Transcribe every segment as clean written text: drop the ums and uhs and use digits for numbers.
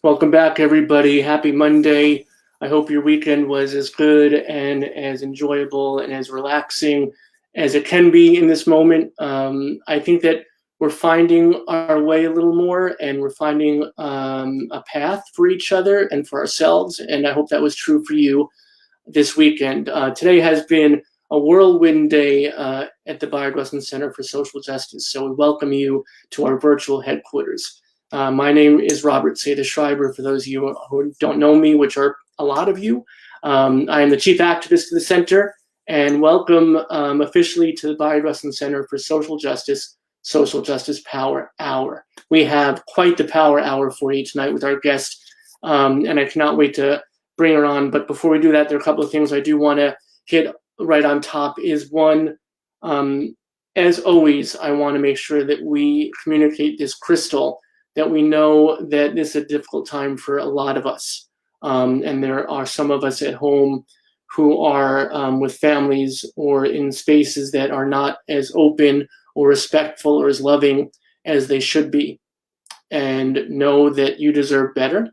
Welcome back, everybody. Happy Monday. I hope your weekend was as good and as enjoyable and as relaxing as it can be in this moment. I think that we're finding our way a little more, and we're finding a path for each other and for ourselves, and I hope that was true for you this weekend. Today has been a whirlwind day at the Biodiversity Center for Social Justice, so we welcome you to our virtual headquarters. My name is Robt Seda-Schreiber, for those of you who don't know me, which are a lot of you. I am the chief activist of the center, and welcome officially to the Biodiversity Center for Social Justice Power Hour. We have quite the power hour for you tonight with our guest, and I cannot wait to bring her on. But before we do that, there are a couple of things I do want to hit right on top. Is one, as always, I want to make sure that we communicate this crystal, that we know that this is a difficult time for a lot of us. And there are some of us at home who are with families or in spaces that are not as open or respectful or as loving as they should be. And know that you deserve better,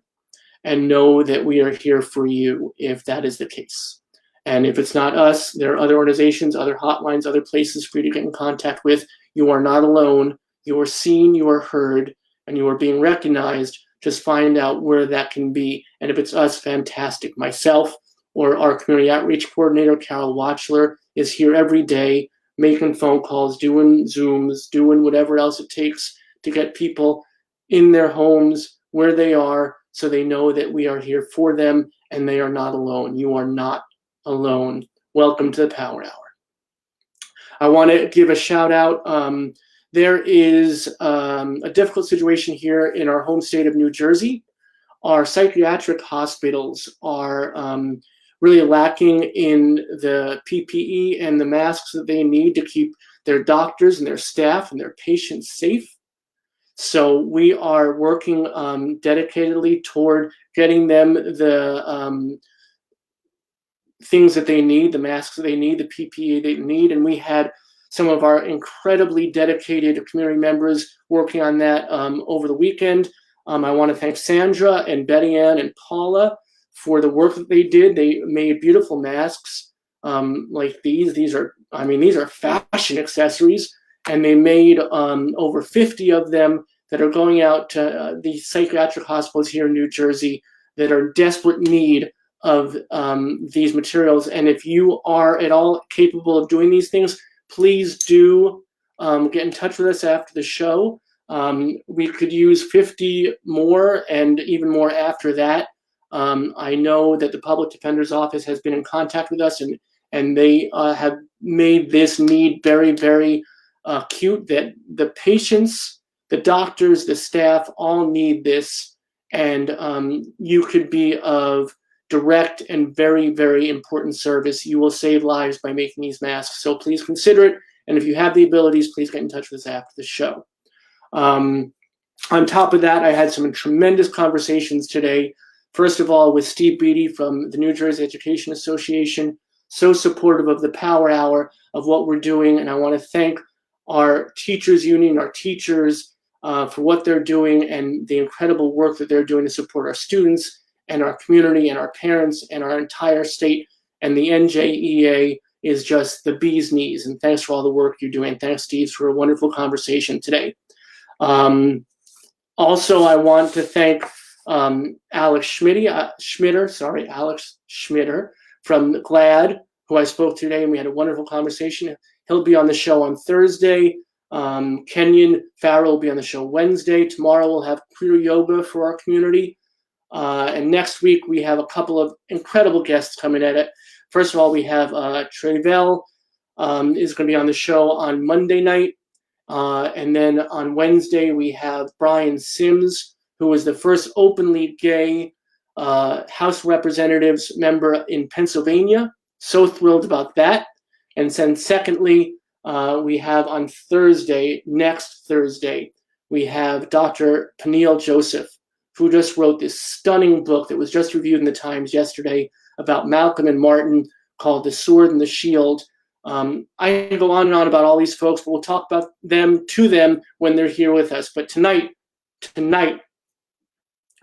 and know that we are here for you if that is the case. And if it's not us, there are other organizations, other hotlines, other places for you to get in contact with. You are not alone. You are seen, you are heard, and you are being recognized. Just find out where that can be. And if it's us, fantastic. Myself or our community outreach coordinator, Carol Watchler, is here every day making phone calls, doing Zooms, doing whatever else it takes to get people in their homes where they are, so they know that we are here for them and they are not alone. You are not alone. Welcome to the Power Hour. I want to give a shout out. There is a difficult situation here in our home state of New Jersey. Our psychiatric hospitals are really lacking in the PPE and the masks that they need to keep their doctors and their staff and their patients safe. So we are working dedicatedly toward getting them the things that they need, the masks that they need, the PPE they need. And we had some of our incredibly dedicated community members working on that over the weekend. I want to thank Sandra and Betty Ann and Paula for the work that they did. They made beautiful masks like these. These are fashion accessories, and they made over 50 of them that are going out to the psychiatric hospitals here in New Jersey that are in desperate need of these materials. And if you are at all capable of doing these things, please do get in touch with us after the show. We could use 50 more and even more after that. I know that the Public Defender's Office has been in contact with us, and they have made this need very, very acute, that the patients, the doctors, the staff all need this. And you could be of direct and very, very important service. You will save lives by making these masks. So please consider it. And if you have the abilities, please get in touch with us after the show. On top of that, I had some tremendous conversations today. First of all, with Steve Beatty from the New Jersey Education Association, so supportive of the Power Hour, of what we're doing. And I want to thank our teachers union, our teachers, for what they're doing and the incredible work that they're doing to support our students and our community and our parents and our entire state. And the NJEA is just the bee's knees. And thanks for all the work you're doing. Thanks, Steve, for a wonderful conversation today. Also, I want to thank Alex Schmitter from GLAD, who I spoke to today, and we had a wonderful conversation. He'll be on the show on Thursday. Kenyon Farrell will be on the show Wednesday. Tomorrow we'll have queer yoga for our community. And next week we have a couple of incredible guests coming at it. First of all, we have Trevel is going to be on the show on Monday night. And then on Wednesday, we have Brian Sims, who is the first openly gay House of Representatives member in Pennsylvania. So thrilled about that. And then secondly, we have on Thursday, next Thursday, we have Dr. Peniel Joseph, who just wrote this stunning book that was just reviewed in the Times yesterday about Malcolm and Martin, called The Sword and the Shield. I can go on and on about all these folks, but we'll talk about them when they're here with us. But tonight,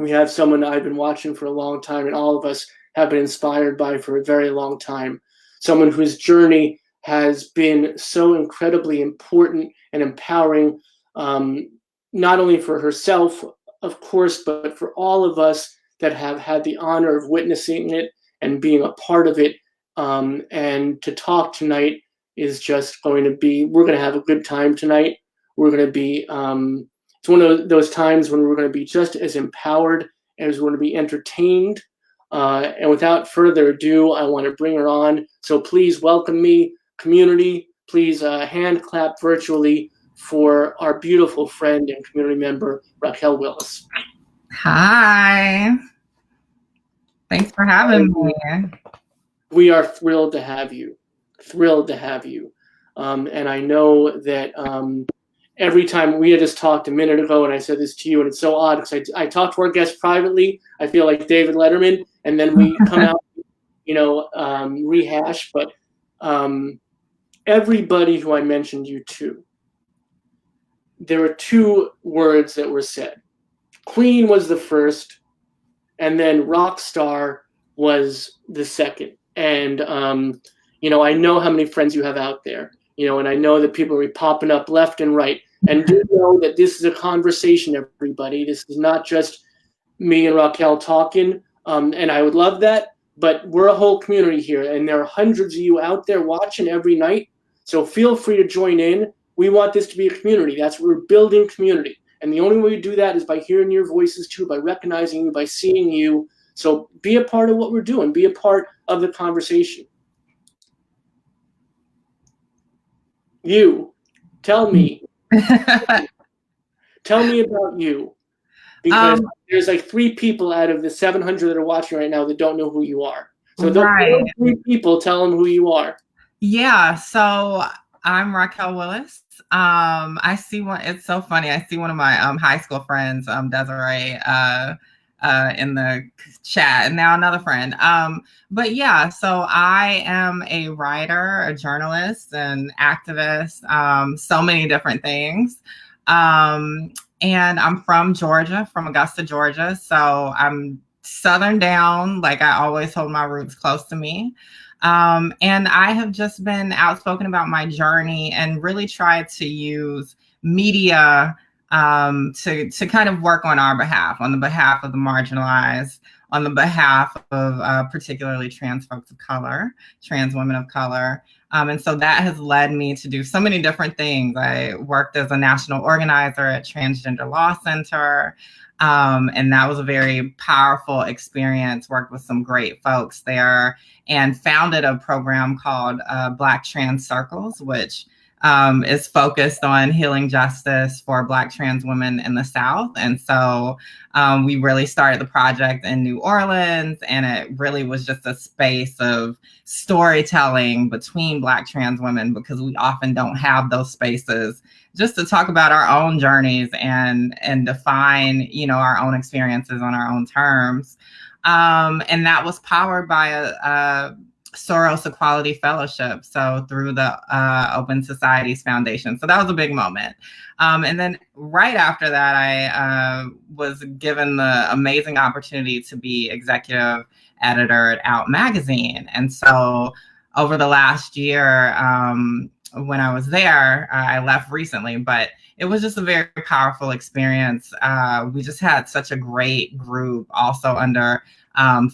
We have someone I've been watching for a long time, and all of us have been inspired by for a very long time. Someone whose journey has been so incredibly important and empowering, not only for herself, of course, but for all of us that have had the honor of witnessing it and being a part of it. And to talk tonight is just going to be, we're going to have a good time tonight. We're going to be, it's one of those times when we're going to be just as empowered as we're going to be entertained. And without further ado, I want to bring her on. So please welcome me, community. Please hand clap virtually for our beautiful friend and community member, Raquel Willis. Hi. Thanks for having me. We are thrilled to have you. Thrilled to have you. And I know that every time we had just talked a minute ago, and I said this to you, and it's so odd because I talk to our guests privately. I feel like David Letterman, and then we come out, rehash. But everybody who I mentioned you to, there were two words that were said. Queen was the first, and then rock star was the second. And I know how many friends you have out there. And I know that people are popping up left and right. And do know that this is a conversation, everybody. This is not just me and Raquel talking. And I would love that, but we're a whole community here, and there are hundreds of you out there watching every night. So feel free to join in. We want this to be a community. That's what we're building community. And the only way we do that is by hearing your voices too, by recognizing you, by seeing you. So be a part of what we're doing. Be a part of the conversation. You, tell me. Tell me about you. Because there's like 3 people out of the 700 that are watching right now that don't know who you are. So those 3 people, tell them who you are. Yeah, so I'm Raquel Willis. I see one, it's so funny. I see one of my high school friends, Desiree, in the chat, and now another friend. But yeah, so I am a writer, a journalist, an activist, so many different things. And I'm from Georgia, from Augusta, Georgia. So I'm Southern down, like I always hold my roots close to me. And I have just been outspoken about my journey and really tried to use media to kind of work on our behalf, on the behalf of the marginalized, on the behalf of particularly trans folks of color, trans women of color. And so that has led me to do so many different things. I worked as a national organizer at Transgender Law Center. And that was a very powerful experience, worked with some great folks there, and founded a program called Black Trans Circles, which is focused on healing justice for Black trans women in the South. And so we really started the project in New Orleans, and it really was just a space of storytelling between Black trans women, because we often don't have those spaces just to talk about our own journeys and define, our own experiences on our own terms. And that was powered by a Soros Equality Fellowship, so through the Open Societies Foundation. So that was a big moment. And then right after that, I was given the amazing opportunity to be executive editor at Out Magazine. And so over the last year, when I was there, I left recently, but it was just a very powerful experience. We just had such a great group also under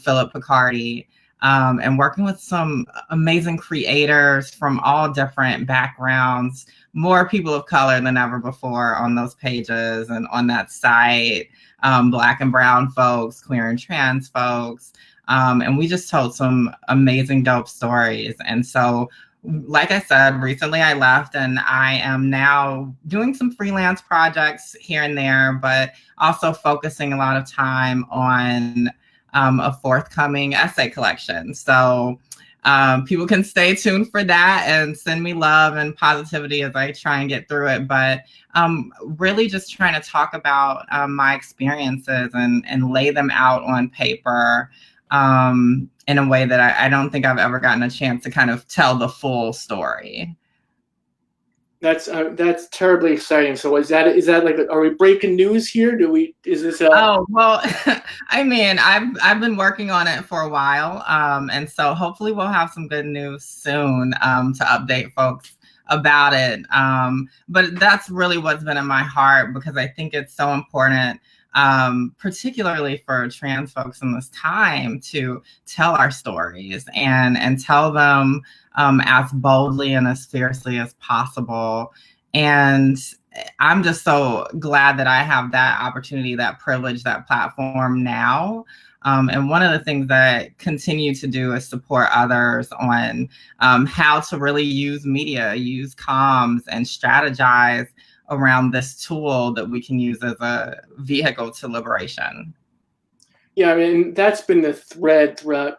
Philip Picardi, and working with some amazing creators from all different backgrounds, more people of color than ever before on those pages and on that site, Black and brown folks, queer and trans folks. And we just told some amazing, dope stories. And so, like I said, recently I left, and I am now doing some freelance projects here and there, but also focusing a lot of time on a forthcoming essay collection. So people can stay tuned for that and send me love and positivity as I try and get through it. But really just trying to talk about my experiences and lay them out on paper in a way that I don't think I've ever gotten a chance to kind of tell the full story. That's terribly exciting. So is that like, are we breaking news here? Is this a? Oh, well, I mean, I've been working on it for a while. And so hopefully we'll have some good news soon, to update folks about it. But that's really what's been in my heart, because I think it's so important, particularly for trans folks in this time, to tell our stories and tell them, as boldly and as fiercely as possible. And I'm just so glad that I have that opportunity, that privilege, that platform now. And one of the things that I continue to do is support others on, how to really use media, use comms, and strategize around this tool that we can use as a vehicle to liberation. Yeah, I mean, that's been the thread throughout,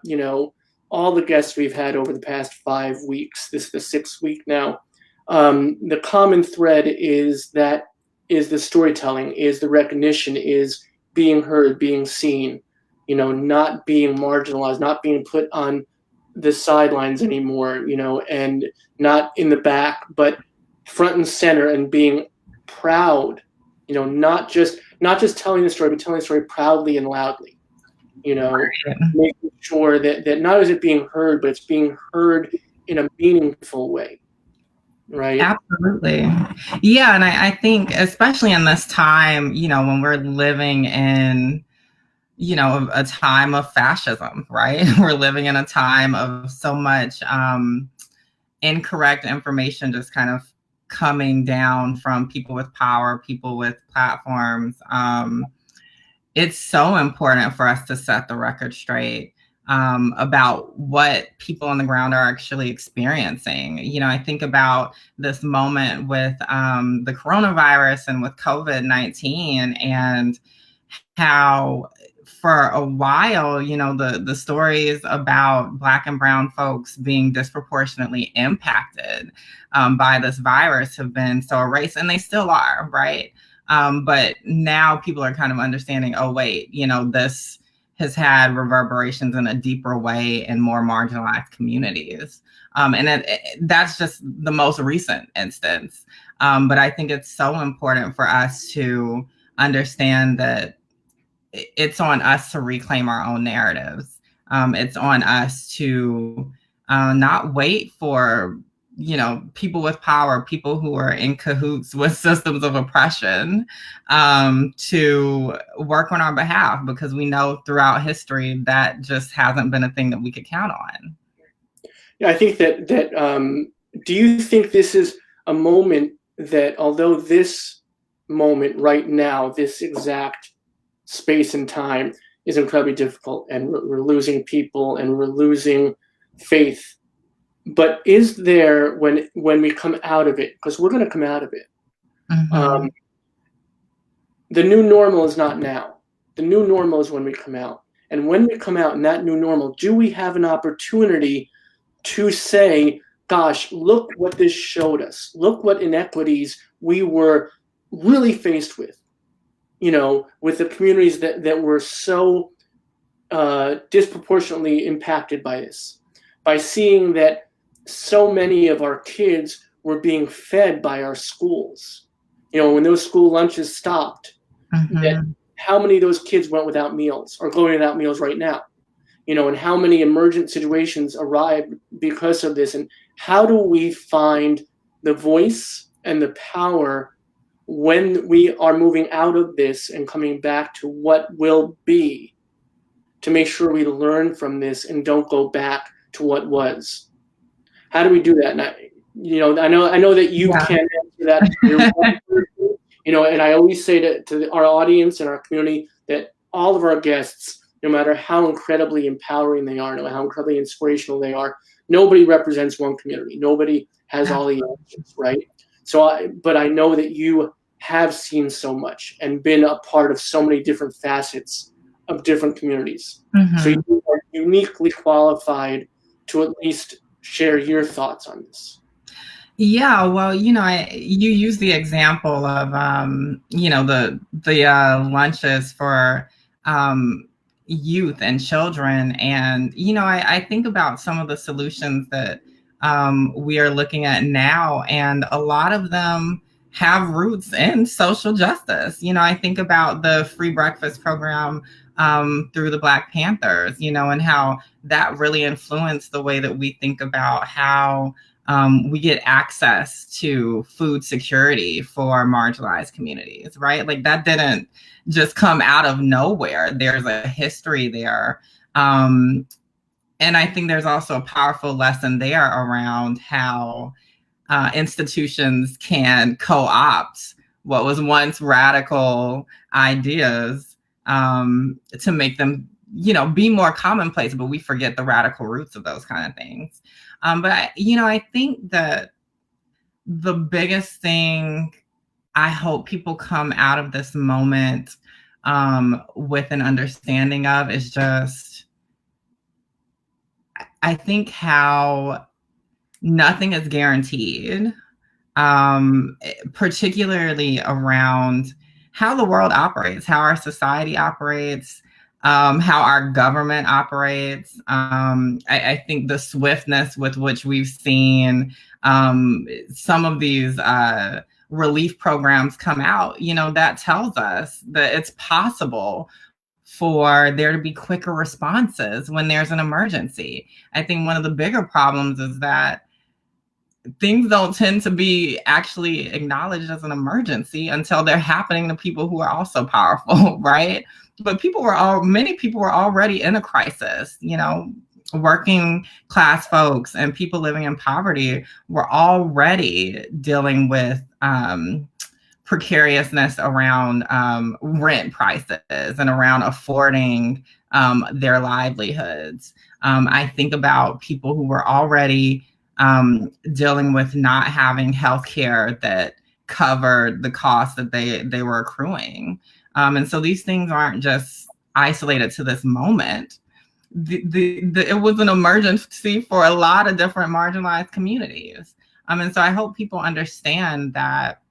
all the guests we've had over the past 5 weeks. This is the sixth week now. The common thread is the storytelling, is the recognition, is being heard, being seen, not being marginalized, not being put on the sidelines anymore, and not in the back, but front and center, and being proud, not just telling the story, but telling the story proudly and loudly. Making sure that not is it being heard, but it's being heard in a meaningful way, right? Absolutely. Yeah. And I think, especially in this time, when we're living in, a time of fascism, right? We're living in a time of so much incorrect information just kind of coming down from people with power, people with platforms. It's so important for us to set the record straight, about what people on the ground are actually experiencing. I think about this moment with, the coronavirus and with COVID-19, and how for a while, the stories about Black and brown folks being disproportionately impacted, by this virus have been so erased, and they still are, right? But now people are kind of understanding, oh, wait, this has had reverberations in a deeper way in more marginalized communities. And that's just the most recent instance. But I think it's so important for us to understand that it's on us to reclaim our own narratives. It's on us to not wait for people with power, people who are in cahoots with systems of oppression, to work on our behalf, because we know throughout history that just hasn't been a thing that we could count on. Yeah, I think that do you think this is a moment that, although this moment right now, this exact space and time is incredibly difficult, and we're losing people and we're losing faith, but is there, when we come out of it, because we're going to come out of it, the new normal is not now. The new normal is when we come out. And when we come out in that new normal, do we have an opportunity to say, gosh, look what this showed us. Look what inequities we were really faced with, with the communities that were so disproportionately impacted by this, by seeing that so many of our kids were being fed by our schools. When those school lunches stopped, that how many of those kids went without meals, or going without meals right now, and how many emergent situations arrived because of this. And how do we find the voice and the power when we are moving out of this and coming back to what will be, to make sure we learn from this and don't go back to what was? How do we do that? And I know that you can't answer that. And I always say to our audience and our community that all of our guests, no matter how incredibly empowering they are, no matter how incredibly inspirational they are, nobody represents one community. Nobody has all the answers, right? But I know that you have seen so much and been a part of so many different facets of different communities. So you are uniquely qualified to at least share your thoughts on this. Yeah, well, you use the example of, the lunches for youth and children, and I think about some of the solutions that we are looking at now. And a lot of them have roots in social justice. I think about the free breakfast program through the Black Panthers, and how that really influenced the way that we think about how we get access to food security for marginalized communities, right? Like that didn't just come out of nowhere. There's a history there. And I think there's also a powerful lesson there around how institutions can co-opt what was once radical ideas to make them, be more commonplace, but we forget the radical roots of those kind of things. But I think that the biggest thing I hope people come out of this moment with an understanding of is just, I think how nothing is guaranteed, particularly around how the world operates, how our society operates, how our government operates. I think the swiftness with which we've seen some of these relief programs come out, that tells us that it's possible for there to be quicker responses when there's an emergency. I think one of the bigger problems is that things don't tend to be actually acknowledged as an emergency until they're happening to people who are also powerful, right? But many people were already in a crisis, working class folks and people living in poverty were already dealing with precariousness around rent prices and around affording their livelihoods. I think about people who were already dealing with not having healthcare that covered the costs that they were accruing. And so these things aren't just isolated to this moment. It was an emergency for a lot of different marginalized communities. And so I hope people understand that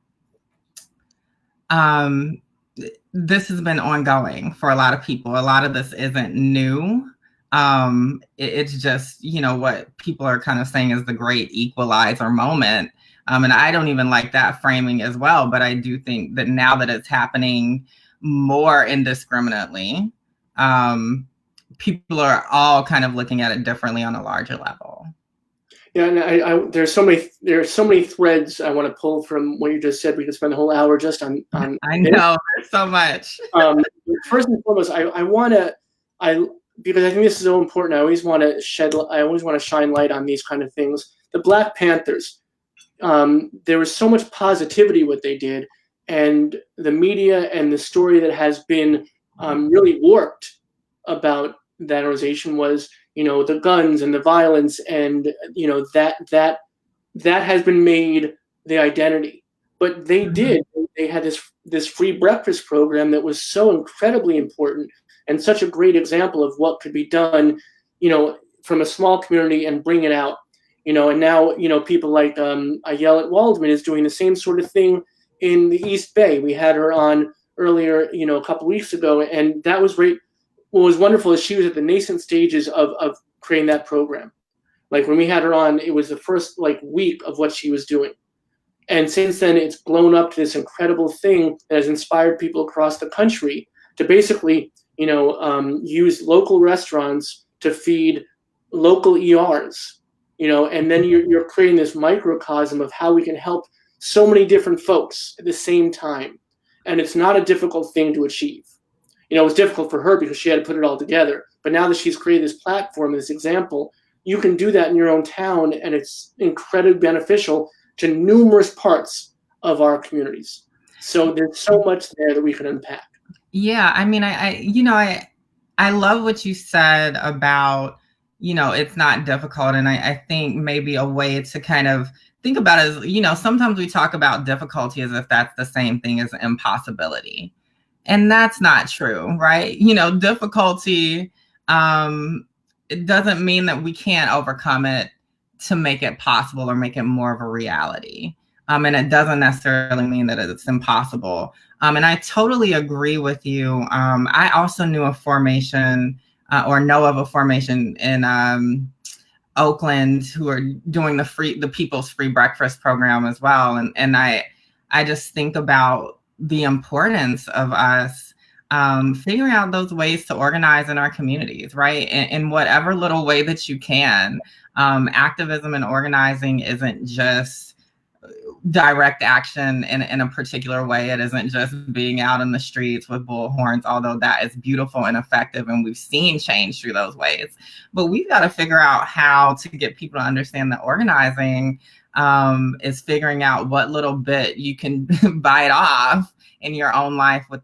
this has been ongoing for a lot of people. A lot of this isn't new. It's just, what people are kind of saying is the great equalizer moment. And I don't even like that framing as well, but I do think that now that it's happening more indiscriminately, people are all kind of looking at it differently on a larger level. Yeah, and there's so many threads I want to pull from what you just said. We could spend the whole hour just on I know, there's so much. First and foremost, because I think this is so important. I always want to shine light on these kind of things. The Black Panthers, there was so much positivity what they did, and the media and the story that has been really warped about that organization was, the guns and the violence, and that has been made the identity. But they had this free breakfast program that was so incredibly important and such a great example of what could be done, from a small community and bring it out, and now, people like Ayelet Waldman is doing the same sort of thing in the East Bay. We had her on earlier, a couple weeks ago, and that was great. What was wonderful is she was at the nascent stages of creating that program. Like when we had her on, it was the first week of what she was doing. And since then, it's blown up to this incredible thing that has inspired people across the country to basically, use local restaurants to feed local ERs, and then you're creating this microcosm of how we can help so many different folks at the same time. And it's not a difficult thing to achieve. It was difficult for her because she had to put it all together. But now that she's created this platform, this example, you can do that in your own town, and it's incredibly beneficial to numerous parts of our communities. So there's so much there that we can unpack. Yeah, I mean, I love what you said about, it's not difficult. And I think maybe a way to kind of think about it is, sometimes we talk about difficulty as if that's the same thing as impossibility. And that's not true, right? Difficulty, it doesn't mean that we can't overcome it to make it possible or make it more of a reality. And it doesn't necessarily mean that it's impossible. And I totally agree with you. I also knew a formation or know of a formation in Oakland who are doing the People's Free Breakfast program as well. And I just think about the importance of us figuring out those ways to organize in our communities, right? In whatever little way that you can. Activism and organizing isn't just direct action in a particular way. It isn't just being out in the streets with bullhorns, although that is beautiful and effective, and we've seen change through those ways. But we've got to figure out how to get people to understand that organizing is figuring out what little bit you can bite off in your own life with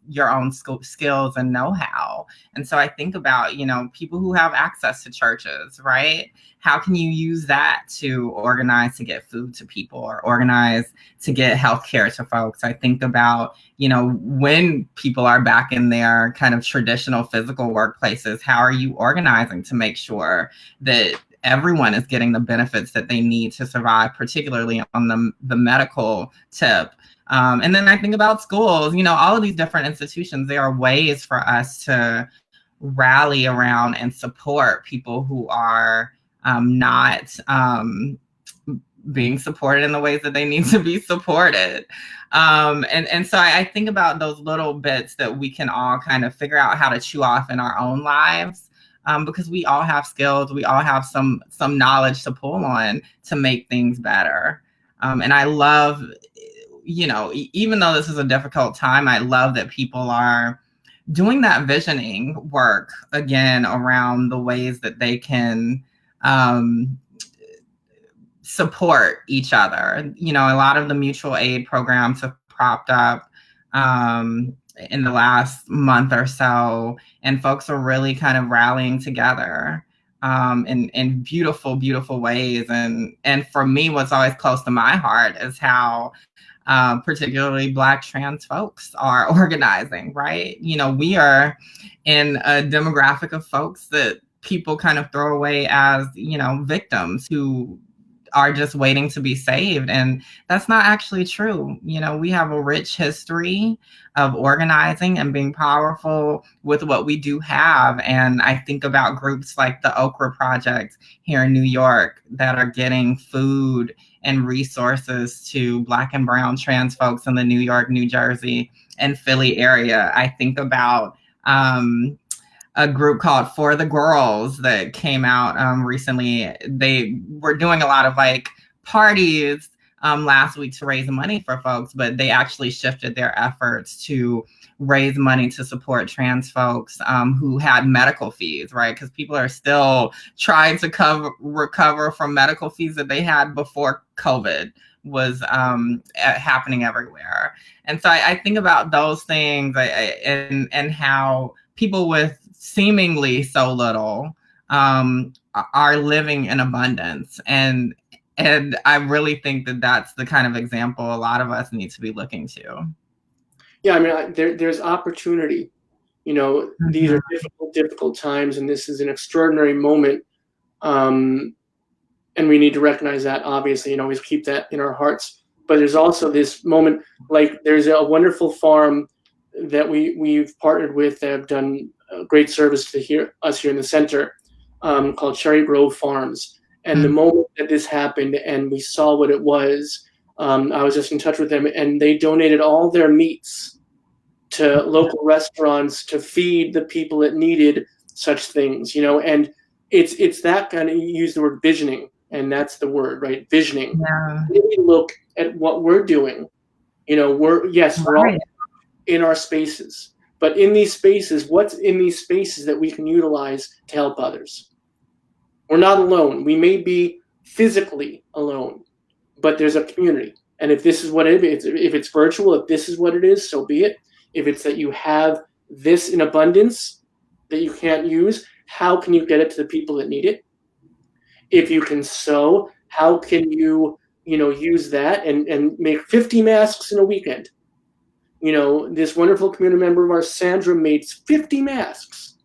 your own skills and know-how. And so I think about, people who have access to churches, right? How can you use that to organize to get food to people or organize to get healthcare to folks? I think about, when people are back in their kind of traditional physical workplaces, how are you organizing to make sure that everyone is getting the benefits that they need to survive, particularly on the medical tip? And then I think about schools, all of these different institutions. There are ways for us to rally around and support people who are not being supported in the ways that they need to be supported. And so I think about those little bits that we can all kind of figure out how to chew off in our own lives. Because we all have skills, we all have some knowledge to pull on to make things better. And I love, even though this is a difficult time, I love that people are doing that visioning work again around the ways that they can support each other. A lot of the mutual aid programs have propped up in the last month or so, and folks are really kind of rallying together in beautiful, beautiful ways. And for me, what's always close to my heart is how particularly Black trans folks are organizing, right? We are in a demographic of folks that people kind of throw away as, victims who are just waiting to be saved. And that's not actually true. We have a rich history of organizing and being powerful with what we do have. And I think about groups like the Okra Project here in New York that are getting food and resources to Black and brown trans folks in the New York, New Jersey, and Philly area. I think about a group called For the Girls that came out recently. They were doing a lot of parties last week to raise money for folks, but they actually shifted their efforts to raise money to support trans folks who had medical fees, right? Because people are still trying to recover from medical fees that they had before COVID was happening everywhere. And so I think about those things and how people with seemingly so little are living in abundance. And I really think that that's the kind of example a lot of us need to be looking to. Yeah, I mean, there's opportunity. These are difficult times, and this is an extraordinary moment. And we need to recognize that, obviously, and always keep that in our hearts. But there's also this moment, there's a wonderful farm that we've partnered with that have done great service to us here in the center, called Cherry Grove Farms. And the moment that this happened and we saw what it was, I was just in touch with them, and they donated all their meats to local restaurants to feed the people that needed such things, and it's that kind of, you use the word visioning, and that's the word, right? Visioning. Yeah. Really look at what we're doing. We're all in our spaces, but in these spaces, what's in these spaces that we can utilize to help others? We're not alone. We may be physically alone, but there's a community. And if this is what it is, if it's virtual, if this is what it is, so be it. If it's that you have this in abundance that you can't use, how can you get it to the people that need it? If you can sew, how can you, use that and make 50 masks in a weekend? This wonderful community member of ours, Sandra, made 50 masks.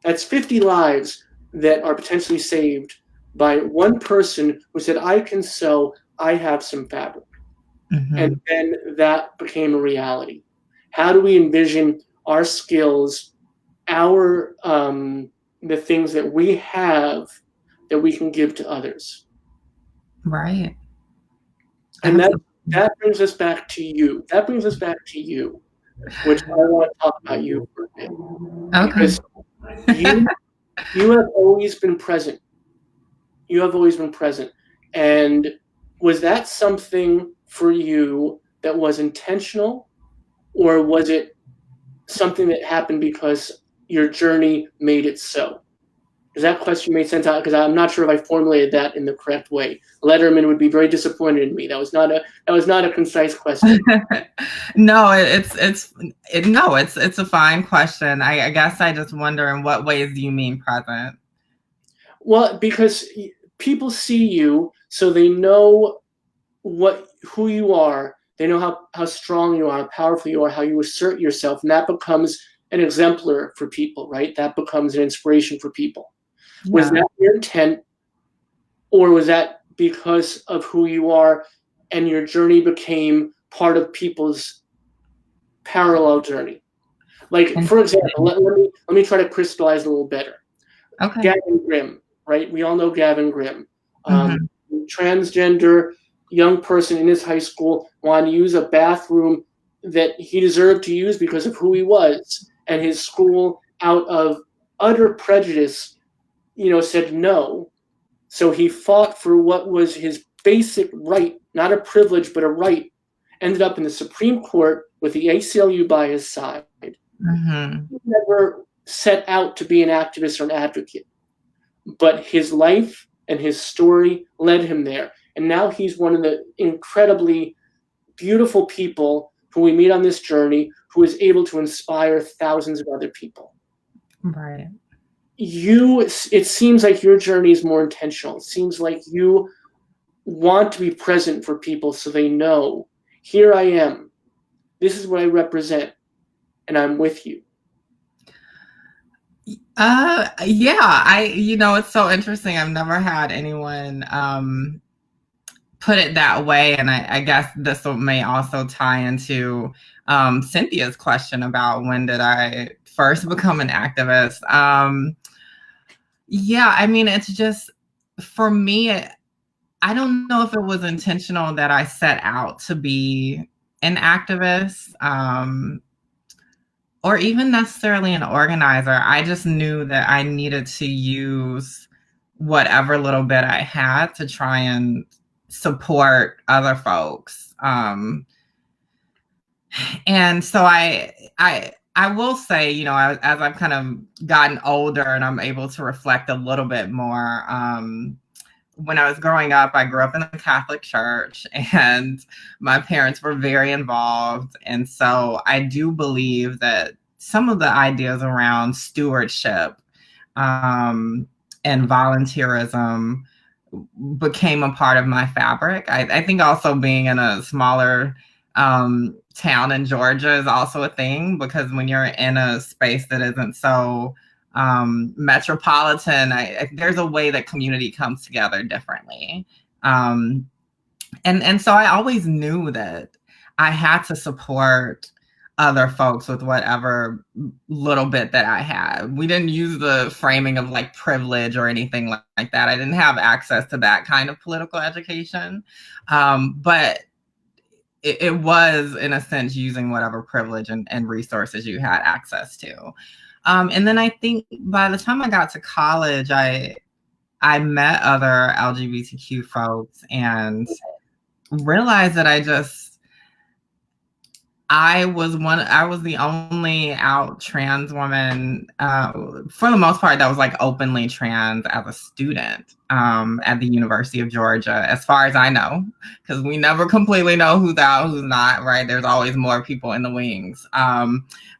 That's 50 lives that are potentially saved by one person who said, I can sew, I have some fabric. And then that became a reality. How do we envision our skills, the things that we have that we can give to others. Right. And that brings us back to you. That brings us back to you, which I want to talk about you for a bit. Okay. Because you have always been present. You have always been present. And was that something for you that was intentional, or was it something that happened because your journey made it so? Does that question make sense? Because I'm not sure if I formulated that in the correct way. Letterman would be very disappointed in me. That was not a concise question. No, it's a fine question. I guess I just wonder, in what ways do you mean present? Well, because people see you, so they know who you are. They know how strong you are, how powerful you are, how you assert yourself, and that becomes an exemplar for people, right? That becomes an inspiration for people. Yeah. Was that your intent, or was that because of who you are and your journey became part of people's parallel journey? Like, for example, let me try to crystallize a little better. Okay. Gavin Grimm, right? We all know Gavin Grimm. Transgender young person in his high school wanted to use a bathroom that he deserved to use because of who he was, and his school, out of utter prejudice, said no. So he fought for what was his basic right, not a privilege, but a right. Ended up in the Supreme Court with the ACLU by his side. He never set out to be an activist or an advocate, but his life and his story led him there. And now he's one of the incredibly beautiful people who we meet on this journey, who is able to inspire thousands of other people. Right. It seems like your journey is more intentional. It seems like you want to be present for people so they know, here I am. This is what I represent, and I'm with you. Yeah, it's so interesting. I've never had anyone put it that way. And I guess this may also tie into Cynthia's question about when did I first become an activist. Yeah, I mean, it's just, for me, I don't know if it was intentional that I set out to be an activist, or even necessarily an organizer. I just knew that I needed to use whatever little bit I had to try and support other folks. And so I will say, as I've kind of gotten older and I'm able to reflect a little bit more, when I was growing up, I grew up in the Catholic Church, and my parents were very involved. And so I do believe that some of the ideas around stewardship and volunteerism became a part of my fabric. I think also being in a smaller town in Georgia is also a thing, because when you're in a space that isn't so metropolitan, there's a way that community comes together differently. And so I always knew that I had to support other folks with whatever little bit that I had. We didn't use the framing of like privilege or anything like that. I didn't have access to that kind of political education. But it was, in a sense, using whatever privilege and resources you had access to. And then I think by the time I got to college, I met other LGBTQ folks and realized that I was the only out trans woman, for the most part, that was like openly trans as a student at the University of Georgia, as far as I know, because we never completely know who's out, who's not, right? There's always more people in the wings.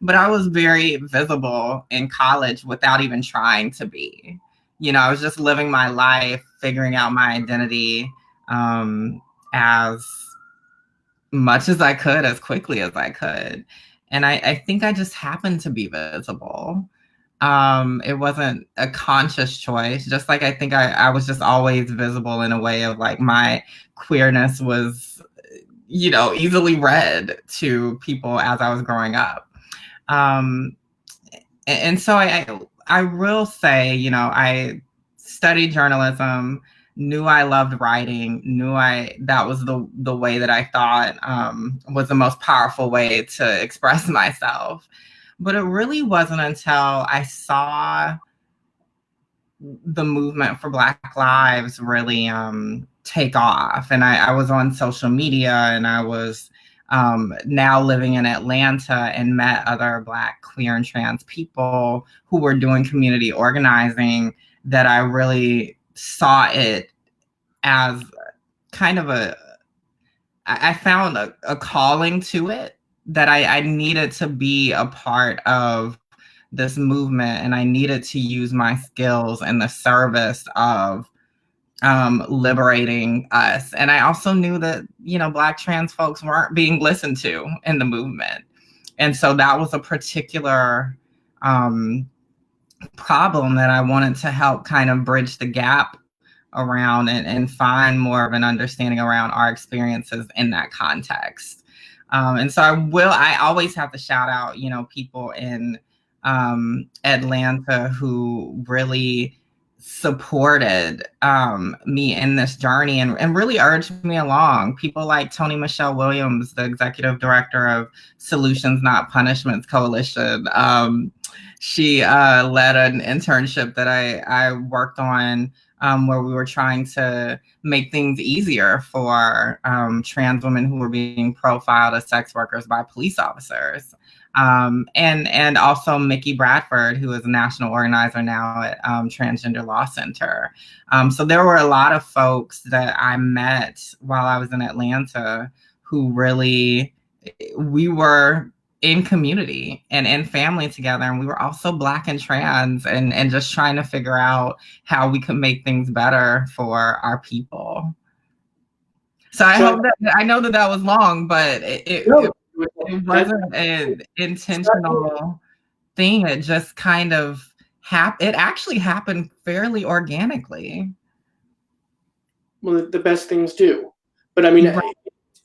But I was very visible in college without even trying to be. I was just living my life, figuring out my identity as much as I could, as quickly as I could. And I think I just happened to be visible. It wasn't a conscious choice, just like I think I was just always visible in a way of like my queerness was, easily read to people as I was growing up. And so I will say, I studied journalism, knew I loved writing, that was the way that I thought was the most powerful way to express myself. But it really wasn't until I saw the movement for Black Lives really take off. And I was on social media, and I was now living in Atlanta, and met other Black, queer, and trans people who were doing community organizing, that I really saw it as kind of I found a calling to it, that I needed to be a part of this movement, and I needed to use my skills in the service of liberating us. And I also knew that, Black trans folks weren't being listened to in the movement. And so that was a particular problem that I wanted to help kind of bridge the gap around, and find more of an understanding around our experiences in that context. And so I always have to shout out, people in Atlanta who really supported me in this journey, and really urged me along. People like Toni Michelle Williams, the executive director of Solutions Not Punishments Coalition. She led an internship that I worked on, where we were trying to make things easier for trans women who were being profiled as sex workers by police officers. And also Mickey Bradford, who is a national organizer now at Transgender Law Center. So there were a lot of folks that I met while I was in Atlanta who really, we were in community and in family together, and we were also Black and trans, and just trying to figure out how we could make things better for our people. So I hope that, I know that was long, but it wasn't an intentional thing. It just kind of it actually happened fairly organically. Well, the best things do. But I mean, right.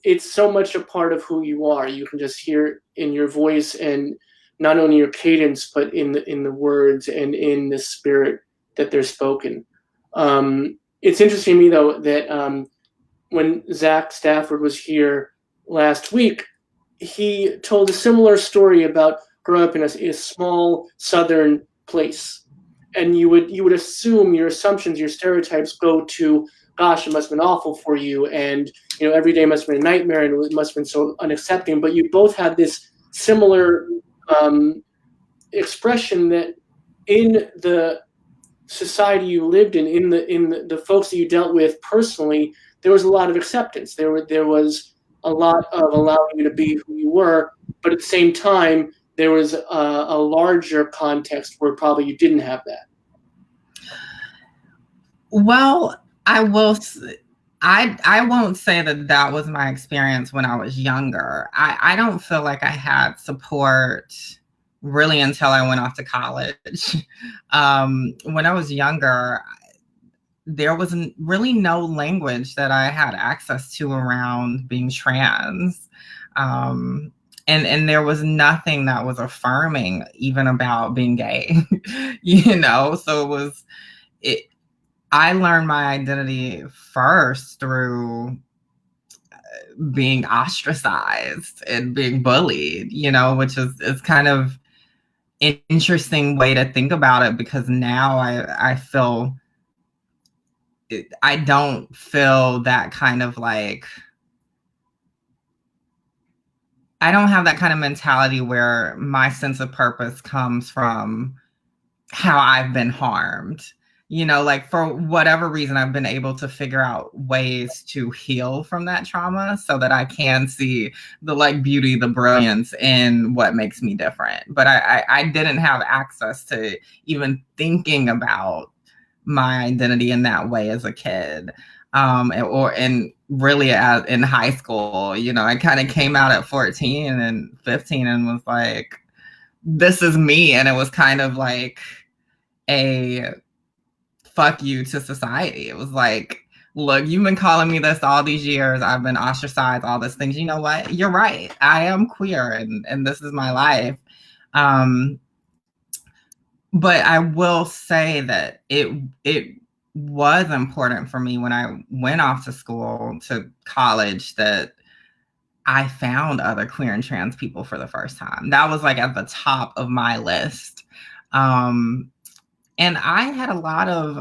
It's so much a part of who you are. You can just hear it in your voice, and not only your cadence, but in the words and in the spirit that they're spoken. It's interesting to me, though, that when Zach Stafford was here last week, he told a similar story about growing up in a small southern place. And you would assume, your assumptions, your stereotypes go to, gosh, it must have been awful for you, and every day must have been a nightmare, and it must have been so unaccepting. But you both had this similar expression that in the society you lived in the folks that you dealt with personally, there was a lot of acceptance. There was a lot of allowing you to be who you were, but at the same time, there was a larger context where probably you didn't have that. Well, I won't say that was my experience when I was younger. I don't feel like I had support really until I went off to college. When I was younger, there was really no language that I had access to around being trans. And there was nothing that was affirming even about being gay, so I learned my identity first through being ostracized and being bullied, which is kind of an interesting way to think about it, because now I feel, I don't feel that kind of like, I don't have that kind of mentality where my sense of purpose comes from how I've been harmed. Like for whatever reason, I've been able to figure out ways to heal from that trauma so that I can see the beauty, the brilliance in what makes me different. But I didn't have access to even thinking about my identity in that way as a kid. And really in high school, I kind of came out at 14 and 15 and was like, this is me. And it was kind of like a fuck you to society. It was like, look, you've been calling me this all these years. I've been ostracized, all these things. You know what? You're right. I am queer, and this is my life. But I will say that it was important for me when I went off to school, to college, that I found other queer and trans people for the first time. That was like at the top of my list. And I had a lot of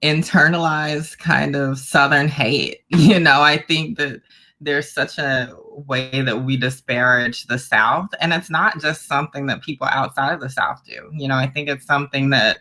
internalized kind of Southern hate. I think that there's such a way that we disparage the South, and it's not just something that people outside of the South do. I think it's something that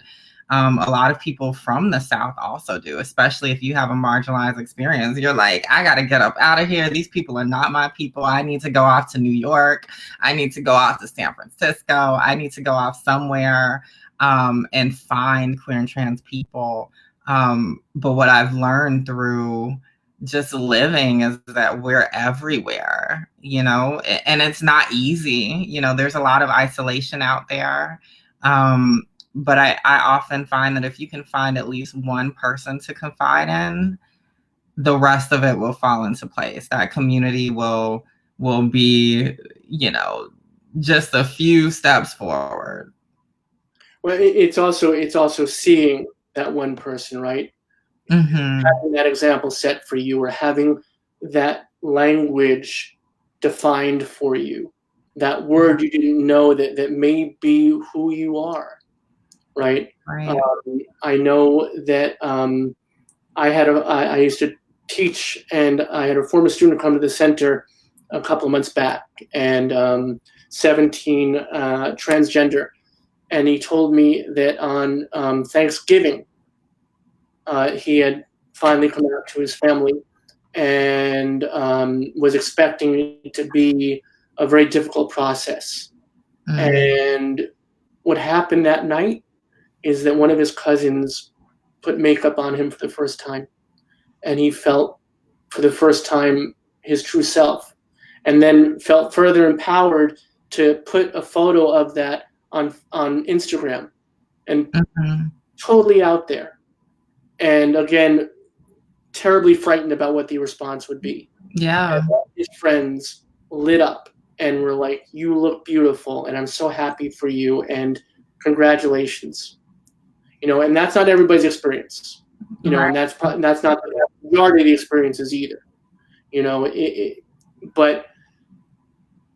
a lot of people from the South also do, especially if you have a marginalized experience. You're like, I got to get up out of here. These people are not my people. I need to go off to New York. I need to go off to San Francisco. I need to go off somewhere and find queer and trans people. But what I've learned through just living is that we're everywhere, and it's not easy. There's a lot of isolation out there. But I often find that if you can find at least one person to confide in, the rest of it will fall into place. That community will be, just a few steps forward. Well, it's also seeing that one person, right? Mm-hmm. Having that example set for you, or having that language defined for you, that word you didn't know that may be who you are, right? Right. I know that I used to teach, and I had a former student come to the center a couple of months back, and 17, transgender, and he told me that on Thanksgiving, he had finally come out to his family, and was expecting it to be a very difficult process. And what happened that night is that one of his cousins put makeup on him for the first time, and he felt for the first time his true self, and then felt further empowered to put a photo of that on Instagram, and totally out there. And again, terribly frightened about what the response would be. Yeah. And his friends lit up and were like, "You look beautiful, and I'm so happy for you, and congratulations." And that's not everybody's experience. Right. And that's not the majority of the experiences either. But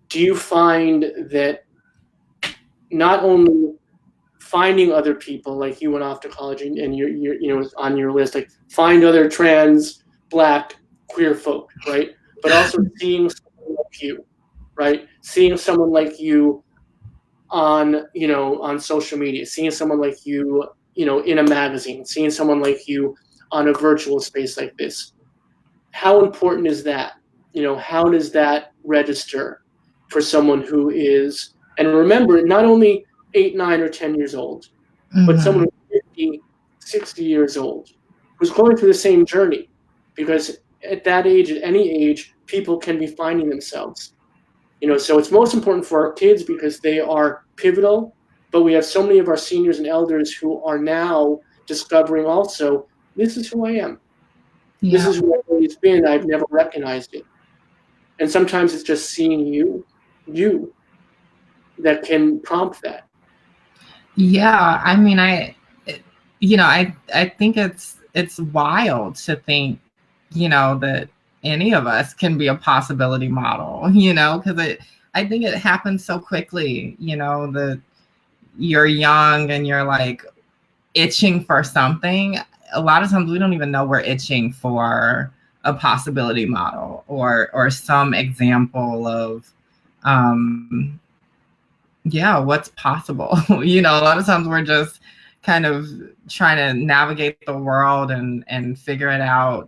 do you find that not only finding other people, like you went off to college and you're on your list, like find other trans, Black, queer folk, right? But also seeing someone like you, right? Seeing someone like you on social media, seeing someone like you, in a magazine, seeing someone like you on a virtual space like this. How important is that? How does that register for someone who is, and remember, not only 8, 9, or 10 years old, but someone who's 50, 60 years old, who's going through the same journey? Because at that age, at any age, people can be finding themselves. So it's most important for our kids because they are pivotal, but we have so many of our seniors and elders who are now discovering also, this is who I am. Yeah. This is who I've always been. I've never recognized it. And sometimes it's just seeing you that can prompt that. Yeah, I mean, I think it's wild to think, that any of us can be a possibility model, because I think it happens so quickly, that you're young and you're like itching for something. A lot of times we don't even know we're itching for a possibility model or some example of what's possible. A lot of times we're just kind of trying to navigate the world and figure it out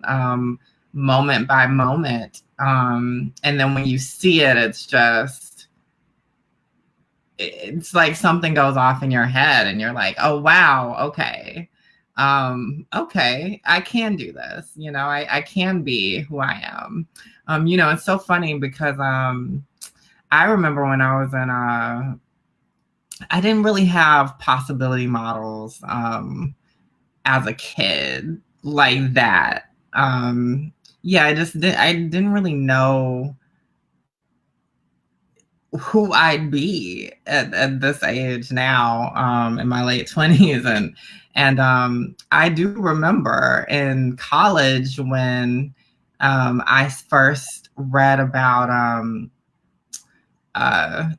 moment by moment. And then when you see it, it's like something goes off in your head and you're like, oh, wow. Okay. Okay, I can do this. I can be who I am. It's so funny because I remember when I was in I didn't really have possibility models as a kid like that. I didn't really know who I'd be at this age now, in my late 20s. And I do remember in college when I first read about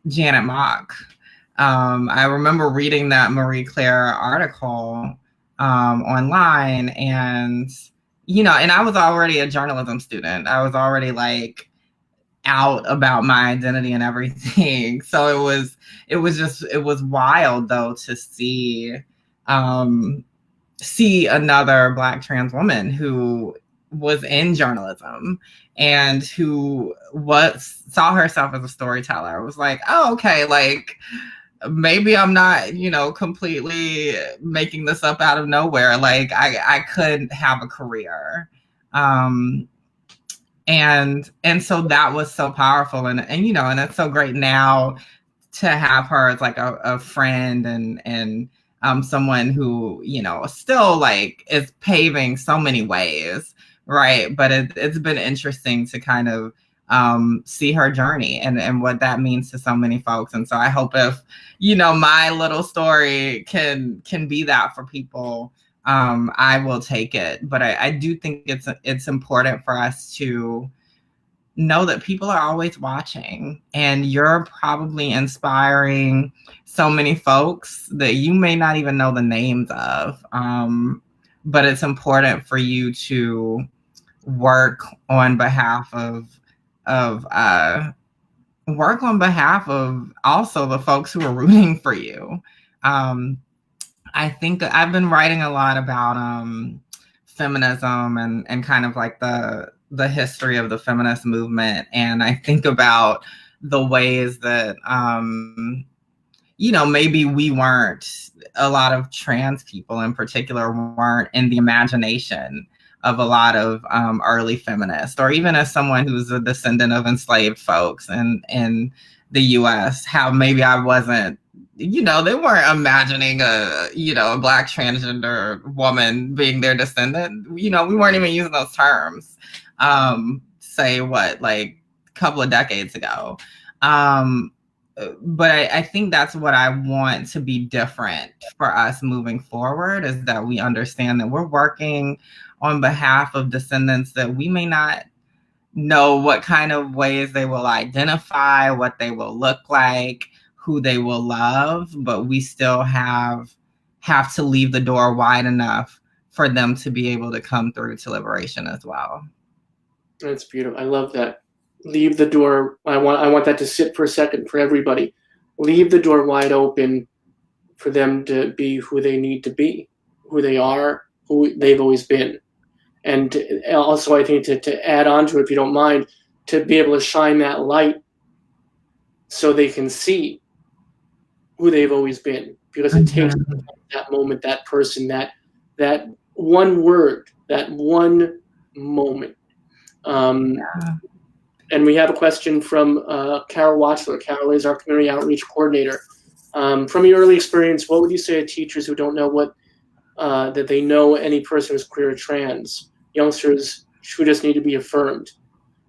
Janet Mock. I remember reading that Marie Claire article online, and and I was already a journalism student. I was already like out about my identity and everything. So it was wild though to see another Black trans woman who was in journalism and who saw herself as a storyteller. It was like, oh, okay, like maybe I'm not, completely making this up out of nowhere. Like I could have a career. And so that was so powerful. And it's so great now to have her as like a friend and someone who, still like is paving so many ways. Right. But it's been interesting to kind of see her journey and what that means to so many folks. And so I hope if, my little story can be that for people, I will take it. But I do think it's important for us to know that people are always watching, and you're probably inspiring so many folks that you may not even know the names of. But it's important for you to work on behalf of also the folks who are rooting for you. I think I've been writing a lot about feminism and kind of like the history of the feminist movement. And I think about the ways that, maybe we weren't, a lot of trans people in particular weren't in the imagination of a lot of early feminists, or even as someone who's a descendant of enslaved folks in the US, how maybe I wasn't, they weren't imagining a Black transgender woman being their descendant. We weren't even using those terms, say what, like a couple of decades ago. But I think that's what I want to be different for us moving forward, is that we understand that we're working on behalf of descendants that we may not know what kind of ways they will identify, what they will look like, who they will love, but we still have to leave the door wide enough for them to be able to come through to liberation as well. That's beautiful. I love that. Leave the door. I want that to sit for a second for everybody. Leave the door wide open for them to be who they need to be, who they are, who they've always been. And also, I think to add on to it, if you don't mind, to be able to shine that light so they can see who they've always been. Because it takes that moment, that person, that one word, that one moment. And we have a question from Carol Watchler. Carol is our community outreach coordinator. From your early experience, what would you say to teachers who don't know what that they know any person who's queer or trans, youngsters who just need to be affirmed?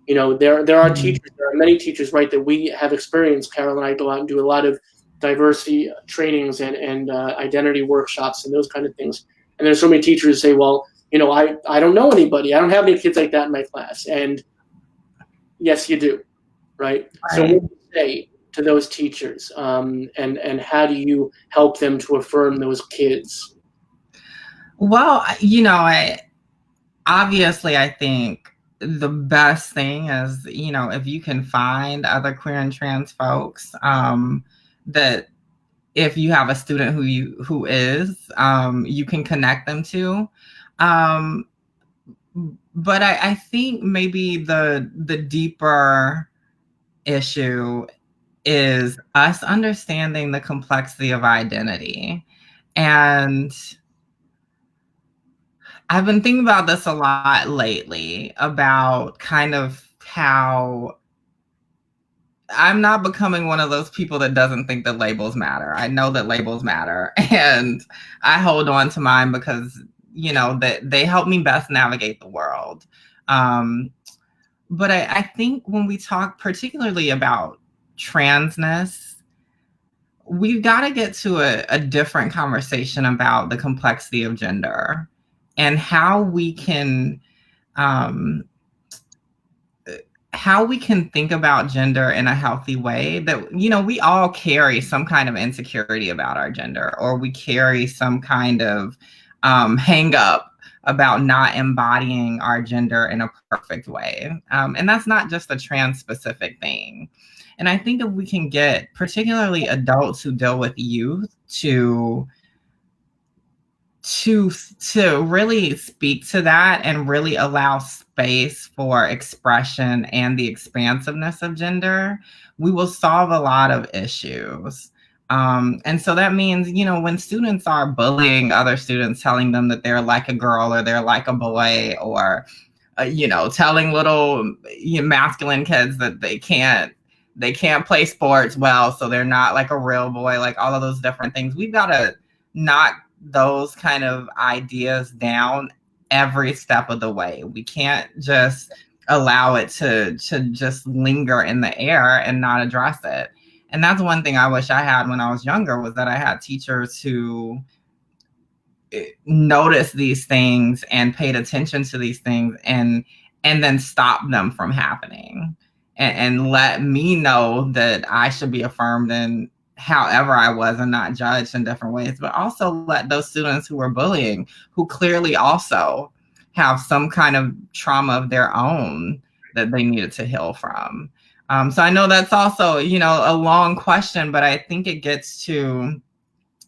There are teachers, there are many teachers, right, that we have experienced. Carol and I go out and do a lot of diversity trainings and identity workshops and those kind of things. And there's so many teachers who say, well, I don't know anybody. I don't have any kids like that in my class. And yes, you do, right? So what do you say to those teachers, and how do you help them to affirm those kids? Well, obviously I think the best thing is, if you can find other queer and trans folks, that if you have a student who is, you can connect them to. But I think maybe the deeper issue is us understanding the complexity of identity. And I've been thinking about this a lot lately, about kind of how I'm not becoming one of those people that doesn't think that labels matter. I know that labels matter, and I hold on to mine because, that they help me best navigate the world. But I think when we talk particularly about transness, we've got to get to a different conversation about the complexity of gender and how we can think about gender in a healthy way. That, you know, we all carry some kind of insecurity about our gender, or we carry some kind of hang up about not embodying our gender in a perfect way. And that's not just a trans specific thing. And I think if we can get particularly adults who deal with youth to really speak to that and really allow space for expression and the expansiveness of gender, we will solve a lot of issues. And so that means, you know, when students are bullying other students, telling them that they're like a girl or they're like a boy, or, you know, telling little masculine kids that they can't play sports well, so they're not like a real boy, like all of those different things. We've got to knock those kind of ideas down every step of the way. We can't just allow it to just linger in the air and not address it. And that's one thing I wish I had when I was younger, was that I had teachers who noticed these things and paid attention to these things and then stopped them from happening, and let me know that I should be affirmed in however I was and not judged in different ways, but also let those students who were bullying, who clearly also have some kind of trauma of their own that they needed to heal from. So I know that's also, you know, a long question, but I think it gets to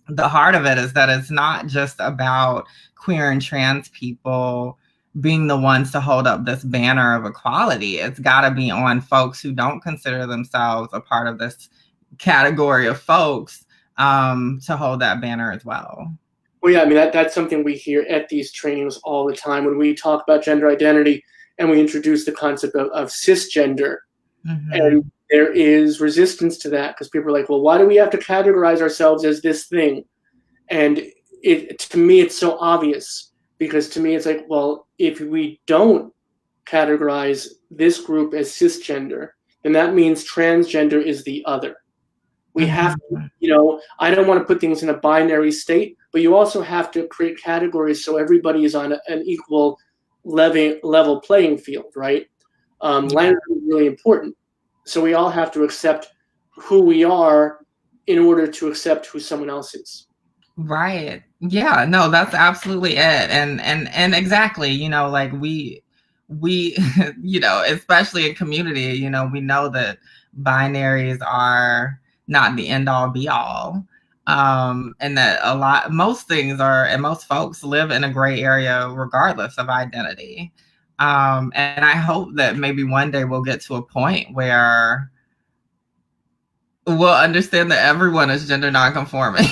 the heart of it, is that it's not just about queer and trans people being the ones to hold up this banner of equality. It's got to be on folks who don't consider themselves a part of this category of folks to hold that banner as well. Well, yeah, I mean, that's something we hear at these trainings all the time when we talk about gender identity and we introduce the concept of cisgender. Mm-hmm. And there is resistance to that because people are like, well, why do we have to categorize ourselves as this thing? And to me, it's so obvious, because to me, it's like, well, if we don't categorize this group as cisgender, then that means transgender is the other. We have to, you know, I don't want to put things in a binary state, but you also have to create categories so everybody is on an equal level playing field, right? Language is really important. So we all have to accept who we are in order to accept who someone else is. Right. Yeah, no, that's absolutely it. And exactly, you know, like we, you know, especially in community, you know, we know that binaries are not the end all be all. And that most things are, and most folks live in a gray area regardless of identity. And I hope that maybe one day we'll get to a point where we'll understand that everyone is gender nonconforming.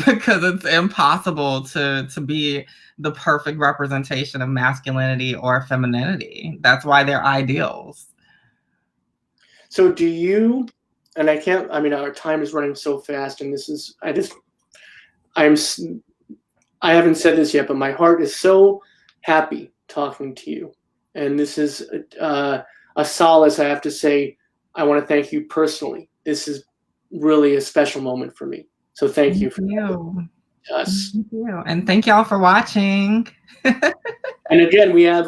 Because it's impossible to be the perfect representation of masculinity or femininity. That's why they're ideals. So do you, and I mean, our time is running so fast, and I haven't said this yet, but my heart is so happy talking to you. And this is a solace, I have to say. I want to thank you personally. This is really a special moment for me. So thank you for us. Thank you. And thank y'all for watching. And again, we have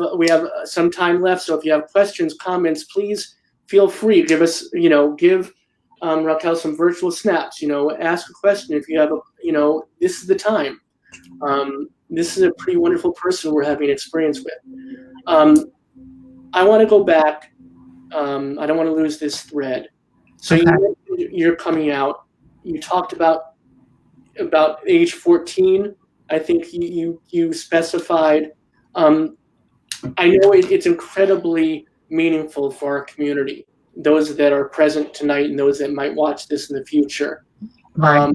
some time left. So if you have questions, comments, please feel free. Give us, you know, give Raquel some virtual snaps, you know, ask a question. If you have this is the time. This is a pretty wonderful person we're having an experience with. I want to go back. I don't want to lose this thread. So you're coming out. You talked about age 14. I think you specified. I know it's incredibly meaningful for our community, those that are present tonight and those that might watch this in the future. Right.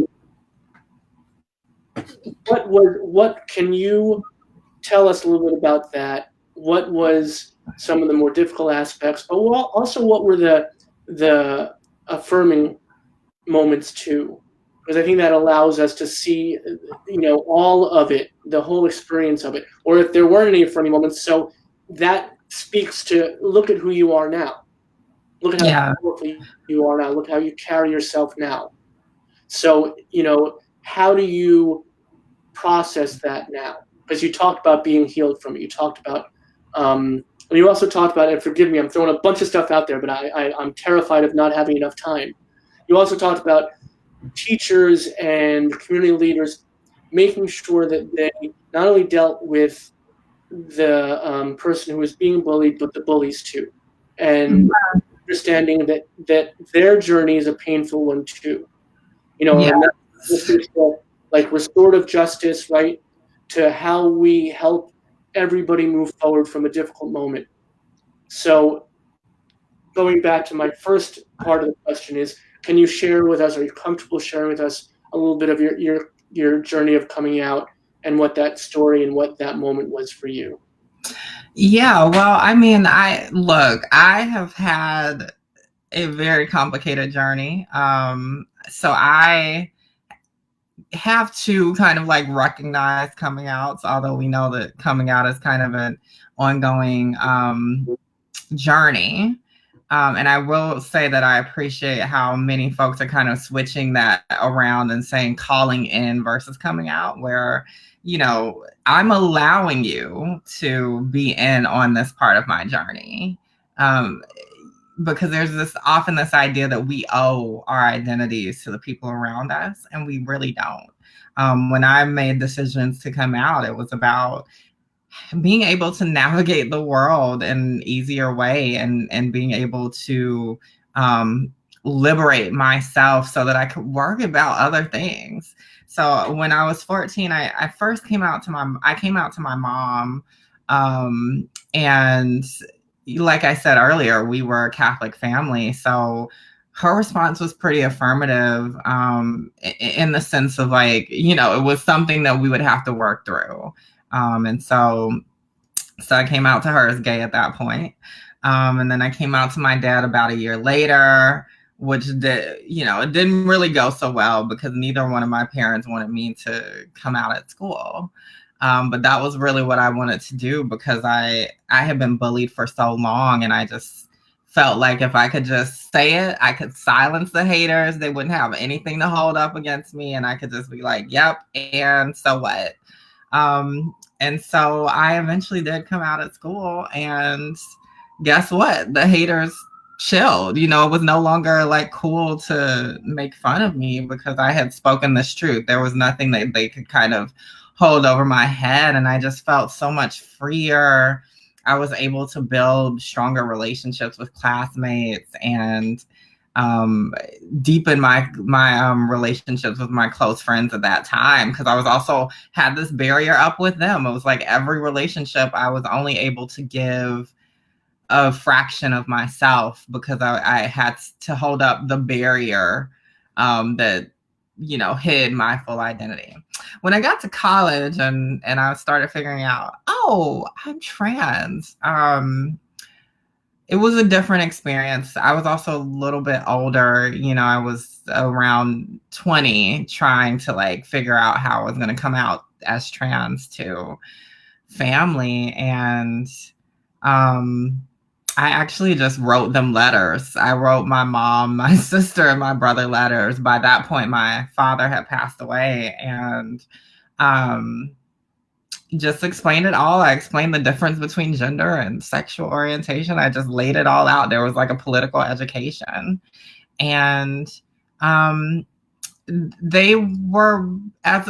What can you tell us a little bit about that? What was some of the more difficult aspects, but also what were the affirming moments too? Because I think that allows us to see, you know, all of it, the whole experience of it, or if there weren't any affirming moments. So that speaks to, look at who you are now. Look at how Yeah. powerful you are now. Look how you carry yourself now. So, how do you process that now? Because you talked about being healed from it. You talked about, and you also talked about, and forgive me, I'm throwing a bunch of stuff out there, but I'm terrified of not having enough time. You also talked about teachers and community leaders making sure that they not only dealt with the person who was being bullied, but the bullies too, and understanding that their journey is a painful one too. Yeah. And this is like restorative justice, right? To how we help everybody move forward from a difficult moment. So going back to my first part of the question is, can you share with us, are you comfortable sharing with us a little bit of your journey of coming out and what that story and what that moment was for you? Yeah, well, I mean, I have had a very complicated journey. So I have to kind of like recognize coming out, although we know that coming out is kind of an ongoing journey. And I will say that I appreciate how many folks are kind of switching that around and saying calling in versus coming out, where, I'm allowing you to be in on this part of my journey. Because there's often this idea that we owe our identities to the people around us, and we really don't. When I made decisions to come out, it was about being able to navigate the world in an easier way, and being able to liberate myself so that I could worry about other things. So when I was 14, I first came out to my mom. And like I said earlier, we were a Catholic family. So her response was pretty affirmative, in the sense of like, it was something that we would have to work through. And so I came out to her as gay at that point. And then I came out to my dad about a year later, which it didn't really go so well because neither one of my parents wanted me to come out at school. But that was really what I wanted to do because I had been bullied for so long, and I just felt like if I could just say it, I could silence the haters. They wouldn't have anything to hold up against me, and I could just be like, yep, and so what? And so I eventually did come out at school, and guess what? The haters chilled. It was no longer like cool to make fun of me because I had spoken this truth. There was nothing that they could kind of hold over my head, and I just felt so much freer. I was able to build stronger relationships with classmates and deepen my relationships with my close friends at that time, because I was also had this barrier up with them. It was like every relationship I was only able to give a fraction of myself because I had to hold up the barrier that hid my full identity. When I got to college and I started figuring out, oh, I'm trans. It was a different experience. I was also a little bit older. I was around 20 trying to like figure out how I was going to come out as trans to family. And I actually just wrote them letters. I wrote my mom, my sister, and my brother letters. By that point, my father had passed away, and just explained it all. I explained the difference between gender and sexual orientation. I just laid it all out. There was like a political education. And they were, as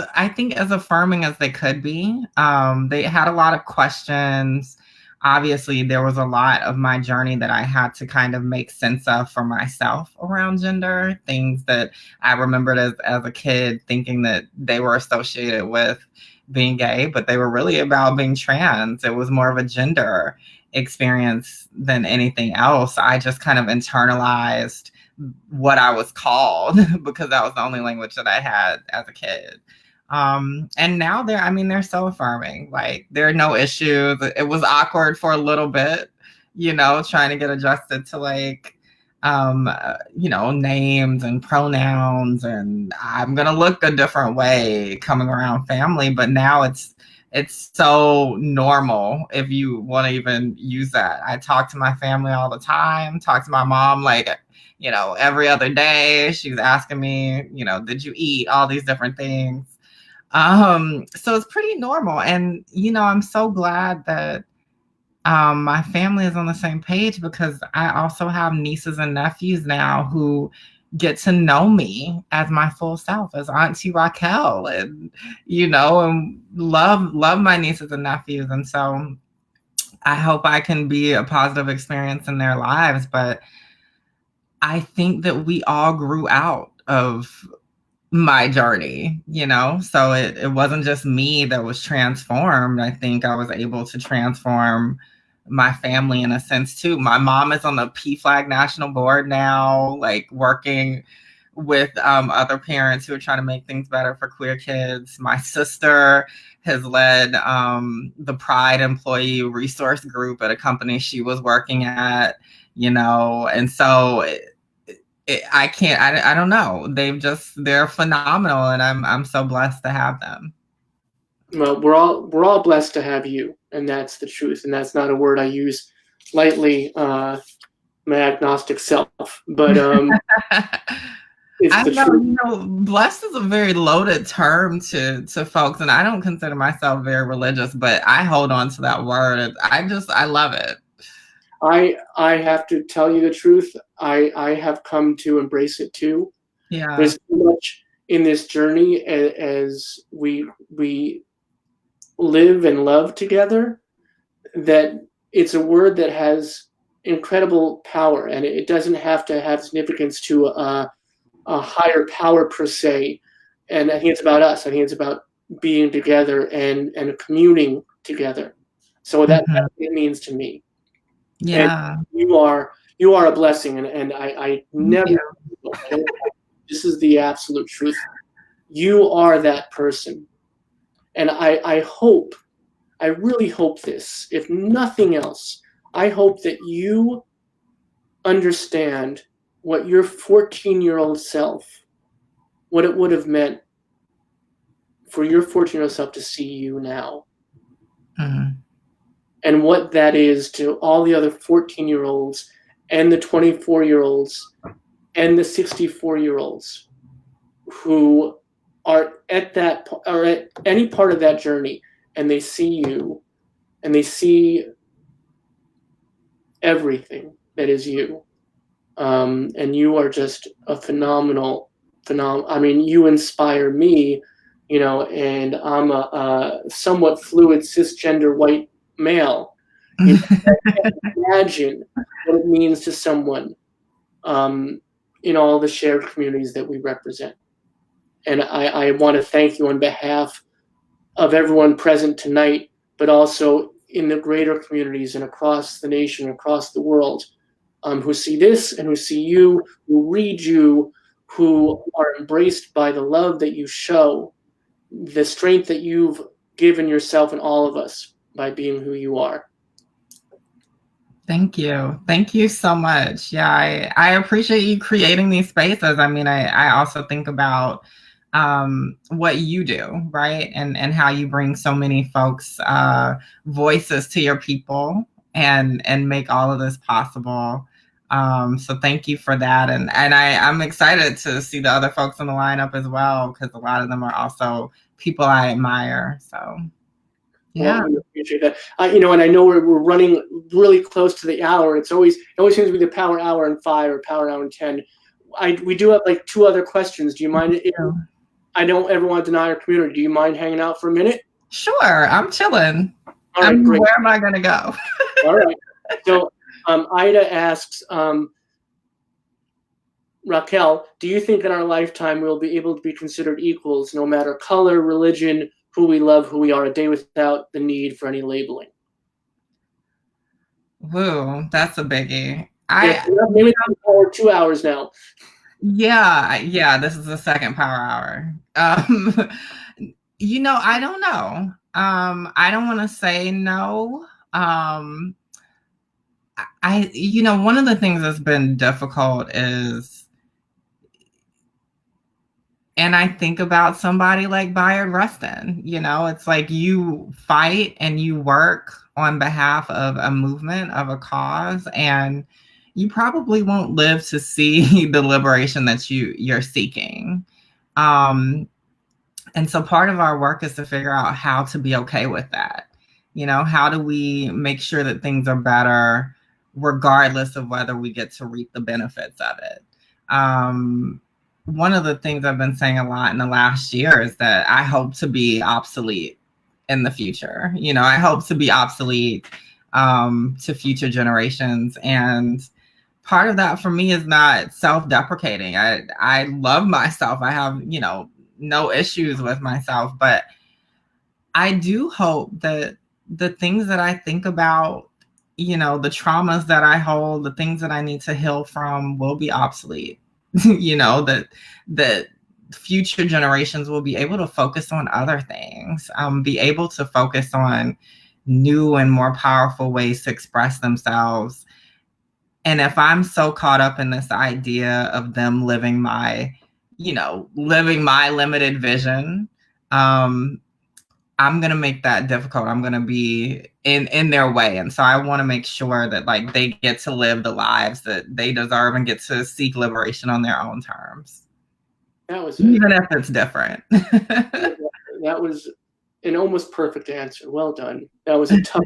affirming as they could be. They had a lot of questions. Obviously, there was a lot of my journey that I had to kind of make sense of for myself around gender, things that I remembered as a kid thinking that they were associated with being gay, but they were really about being trans. It was more of a gender experience than anything else. I just kind of internalized what I was called because that was the only language that I had as a kid. And now they're so affirming. Like, there are no issues. It was awkward for a little bit, trying to get adjusted to like, names and pronouns, and I'm going to look a different way coming around family. But now it's so normal, if you want to even use that. I talk to my family all the time, talk to my mom like, every other day. She's asking me, did you eat? All these different things. So it's pretty normal. And, I'm so glad that my family is on the same page, because I also have nieces and nephews now who get to know me as my full self, as Auntie Raquel, and and love my nieces and nephews. And so I hope I can be a positive experience in their lives. But I think that we all grew out of my journey, so it wasn't just me that was transformed. I think I was able to transform my family in a sense too. My mom is on the PFLAG national board now, like working with other parents who are trying to make things better for queer kids. My sister has led the Pride Employee Resource Group at a company she was working at, and so I don't know. They're phenomenal, and I'm so blessed to have them. Well, we're all blessed to have you, and that's the truth. And that's not a word I use lightly. My agnostic self, but it's I the know, truth. blessed is a very loaded term to folks, and I don't consider myself very religious, but I hold on to that word. I love it. I have to tell you the truth. I have come to embrace it too. Yeah. There's so much in this journey as we live and love together, that it's a word that has incredible power, and it doesn't have to have significance to a higher power per se. And I think it's about us. I think it's about being together and communing together. So that's what it means to me. Yeah. And you are a blessing, and I never. This is the absolute truth. You are that person, and I hope, I really hope this, if nothing else, I hope that you understand what your 14-year-old self, what it would have meant for your 14-year-old self to see you now. Mm-hmm. And what that is to all the other 14-year-olds and the 24-year-olds and the 64-year-olds who are at that, or at any part of that journey, and they see you and they see everything that is you. And you are just a phenomenal. I mean, you inspire me, and I'm a somewhat fluid cisgender white male. I can't imagine what it means to someone in all the shared communities that we represent. And I want to thank you on behalf of everyone present tonight, but also in the greater communities and across the nation, across the world, who see this and who see you, who read you, who are embraced by the love that you show, the strength that you've given yourself and all of us by being who you are. Thank you. Thank you so much. Yeah, I appreciate you creating these spaces. I mean, I also think about what you do, right? And how you bring so many folks voices to your people and make all of this possible. So thank you for that. And I'm excited to see the other folks in the lineup as well, because a lot of them are also people I admire. So yeah. Well, we appreciate that. And I know we're running really close to the hour. It always seems to be the power hour and 5 or power hour and 10. We do have like 2 other questions. Do you mind? I don't ever want to deny our community. Do you mind hanging out for a minute? Sure, I'm chilling. All right, great. Where am I going to go? All right. So Ida asks, Raquel, do you think in our lifetime we'll be able to be considered equals, no matter color, religion, who we love, who we are, a day without the need for any labeling? Woo, that's a biggie. Maybe 2 hours now. Yeah, this is the second power hour. I don't know. I don't want to say no. One of the things that's been difficult is And I think about somebody like Bayard Rustin. It's like you fight and you work on behalf of a movement, of a cause, and you probably won't live to see the liberation that you're seeking. And so part of our work is to figure out how to be okay with that. How do we make sure that things are better regardless of whether we get to reap the benefits of it? One of the things I've been saying a lot in the last year is that I hope to be obsolete in the future. I hope to be obsolete to future generations. And part of that for me is not self-deprecating. I love myself. I have, no issues with myself, but I do hope that the things that I think about, the traumas that I hold, the things that I need to heal from will be obsolete. That future generations will be able to focus on other things, be able to focus on new and more powerful ways to express themselves. And if I'm so caught up in this idea of them living my limited vision, I'm going to make that difficult. I'm going to be in their way. And so I want to make sure that like they get to live the lives that they deserve and get to seek liberation on their own terms. Even if it's different. That was an almost perfect answer. Well done. That was a tough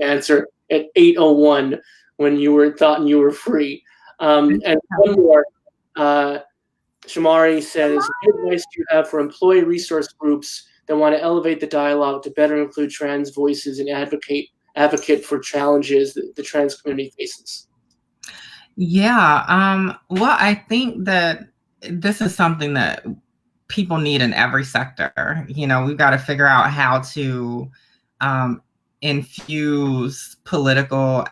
answer at 8:01 when you were thought you were free. And one more. Shamari says, what advice do you have for employee resource groups that want to elevate the dialogue to better include trans voices and advocate for challenges that the trans community faces? Yeah. Well, I think that this is something that people need in every sector. We've got to figure out how to infuse political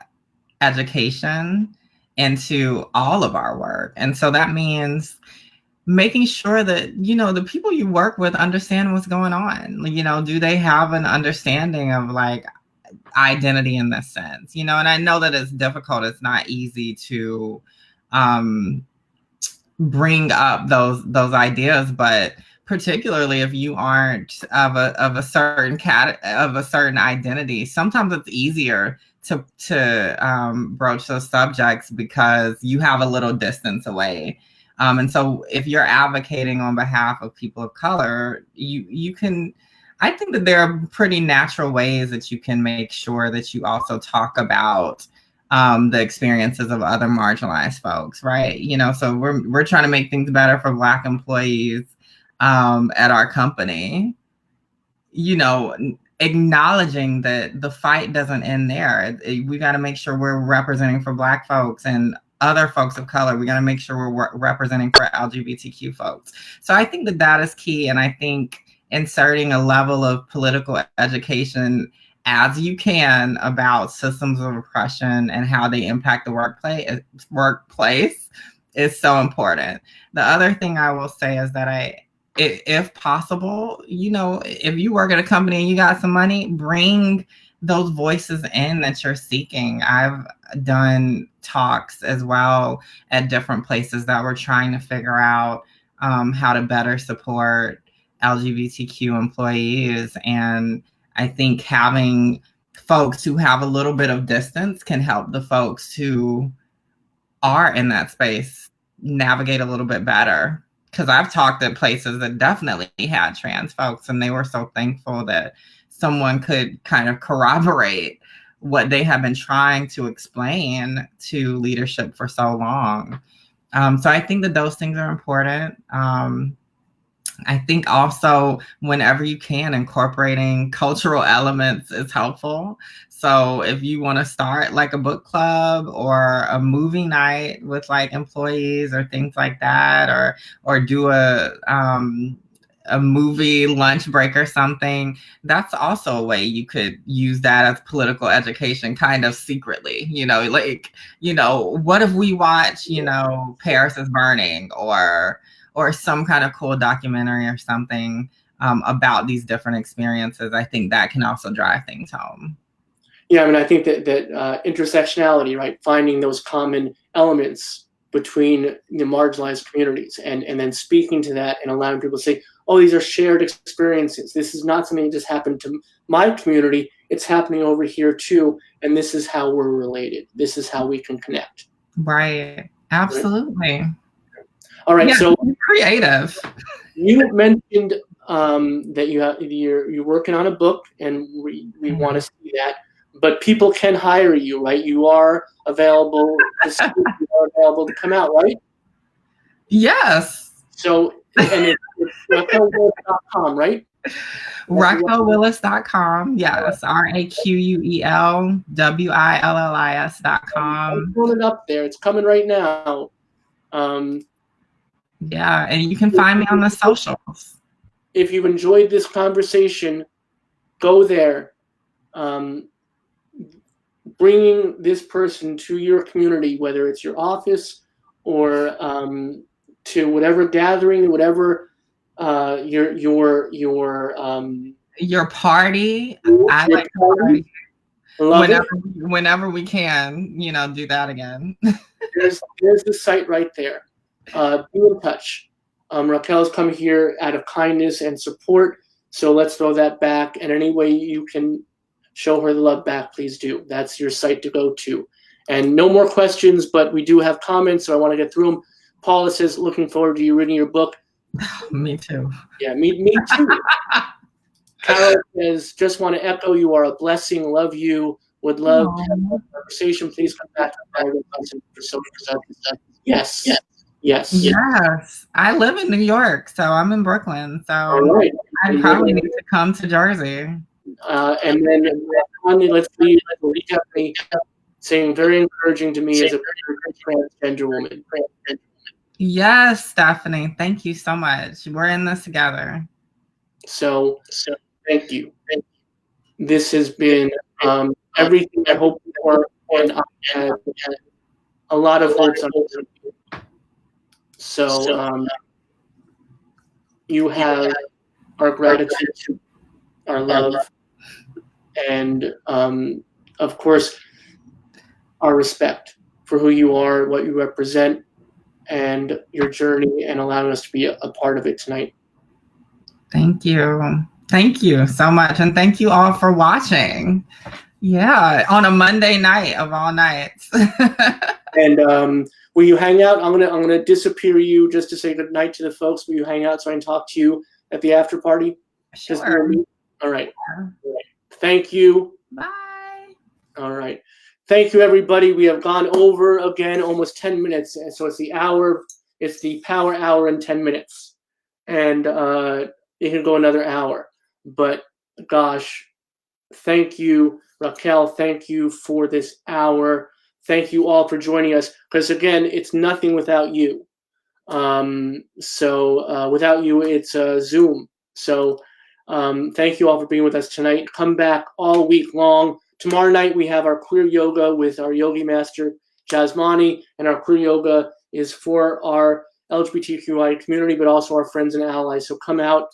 education into all of our work. And so that means making sure that, the people you work with understand what's going on. Do they have an understanding of like identity in this sense? And I know that it's difficult. It's not easy to bring up those ideas, but particularly if you aren't of a certain identity, sometimes it's easier to broach those subjects because you have a little distance away. And so if you're advocating on behalf of people of color, you can, I think that there are pretty natural ways that you can make sure that you also talk about the experiences of other marginalized folks, right? So we're trying to make things better for Black employees at our company, acknowledging that the fight doesn't end there. We got to make sure we're representing for Black folks and other folks of color. We got to make sure we're representing for LGBTQ folks. So I think that is key. And I think inserting a level of political education as you can about systems of oppression and how they impact the workplace is so important. The other thing I will say is that if possible, if you work at a company and you got some money, bring those voices in that you're seeking. I've done talks as well at different places that we're trying to figure out how to better support LGBTQ employees. And I think having folks who have a little bit of distance can help the folks who are in that space navigate a little bit better. Because I've talked at places that definitely had trans folks, and they were so thankful that someone could kind of corroborate what they have been trying to explain to leadership for so long. So I think that those things are important. I think also whenever you can, incorporating cultural elements is helpful. So if you want to start like a book club or a movie night with like employees or things like that, or do a movie lunch break or something, that's also a way you could use that as political education, kind of secretly, what if we watch, Paris is Burning or some kind of cool documentary or something about these different experiences. I think that can also drive things home. Yeah, I mean, I think that intersectionality, right, finding those common elements between the marginalized communities, and then speaking to that and allowing people to say, oh, these are shared experiences. This is not something that just happened to my community. It's happening over here too. And this is how we're related. This is how we can connect. Right. Absolutely. All right. So creative. You mentioned that you're working on a book, and we want to see that. But people can hire you, right? You are available to speak, you are available to come out, right? Yes. So, and it's RaquelWillis.com, right? RaquelWillis.com. Yes. RaquelWillis.com. I'm pulling it up there. It's coming right now. Yeah, and you can find me on the socials. If you've enjoyed this conversation, go there. Bringing this person to your community, whether it's your office or to whatever gathering, whatever your party. I like party. Whenever we can, do that again. there's the site right there. Be in touch. Raquel's come here out of kindness and support, so let's throw that back. And any way you can show her the love back, please do. That's your site to go to. And no more questions, but we do have comments, so I want to get through them. Paula says, looking forward to you reading your book. Me too. Yeah, me too. Carol says, just want to echo, you are a blessing. Love you. Would love to have a conversation. Please come back to for social justice. Yes. I live in New York, so I'm in Brooklyn. So right. I probably need to come to Jersey. And then finally, let's leave Stephanie saying very encouraging to me as a transgender woman. Yes, Stephanie. Thank you so much. We're in this together. So thank you. This has been everything I hoped for, and I had a lot of hopes on it. So you have our gratitude, our love, and of course our respect for who you are, what you represent, and your journey, and allowing us to be a part of it tonight. Thank you so much, and thank you all for watching. Yeah, on a Monday night of all nights. And will you hang out? I'm gonna disappear you just to say good night to the folks. Will you hang out so I can talk to you at the after party? Sure. All right. Thank you. Bye. All right. Thank you, everybody. We have gone over again almost 10 minutes. And so it's the hour. It's the power hour in 10 minutes. And it can go another hour. But gosh, thank you, Raquel. Thank you for this hour. Thank you all for joining us. Because again, it's nothing without you. So without you, it's Zoom. So thank you all for being with us tonight. Come back all week long. Tomorrow night, we have our queer yoga with our yogi master, Jasmani, and our queer yoga is for our LGBTQI community, but also our friends and allies. So come out,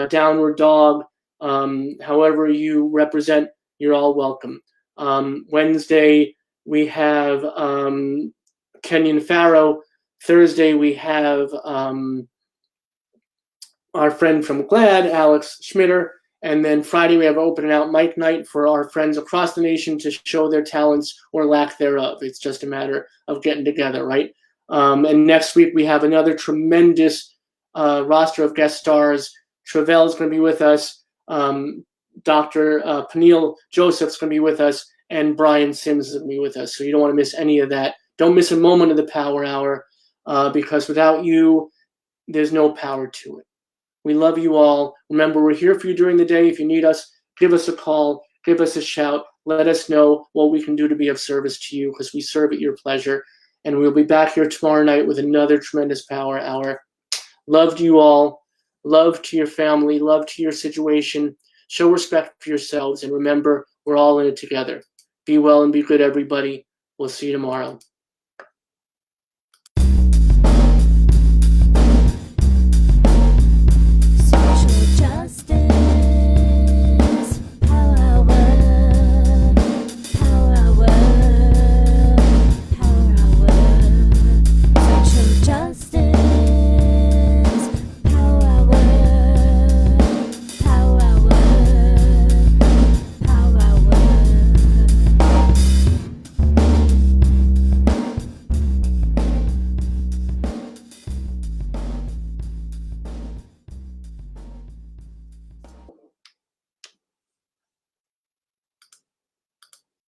downward dog, however you represent, you're all welcome. Wednesday, we have Kenyon Farrow. Thursday, we have our friend from GLAAD, Alex Schmitter. And then Friday, we have open and out mic night for our friends across the nation to show their talents or lack thereof. It's just a matter of getting together, right? And next week, we have another tremendous roster of guest stars. Travell's going to be with us. Dr. Peniel Joseph's going to be with us. And Brian Sims is going to be with us. So you don't want to miss any of that. Don't miss a moment of the Power Hour because without you, there's no power to it. We love you all. Remember, we're here for you during the day. If you need us, give us a call, give us a shout. Let us know what we can do to be of service to you because we serve at your pleasure. And we'll be back here tomorrow night with another tremendous Power Hour. Love to you all. Love to your family. Love to your situation. Show respect for yourselves. And remember, we're all in it together. Be well and be good, everybody. We'll see you tomorrow.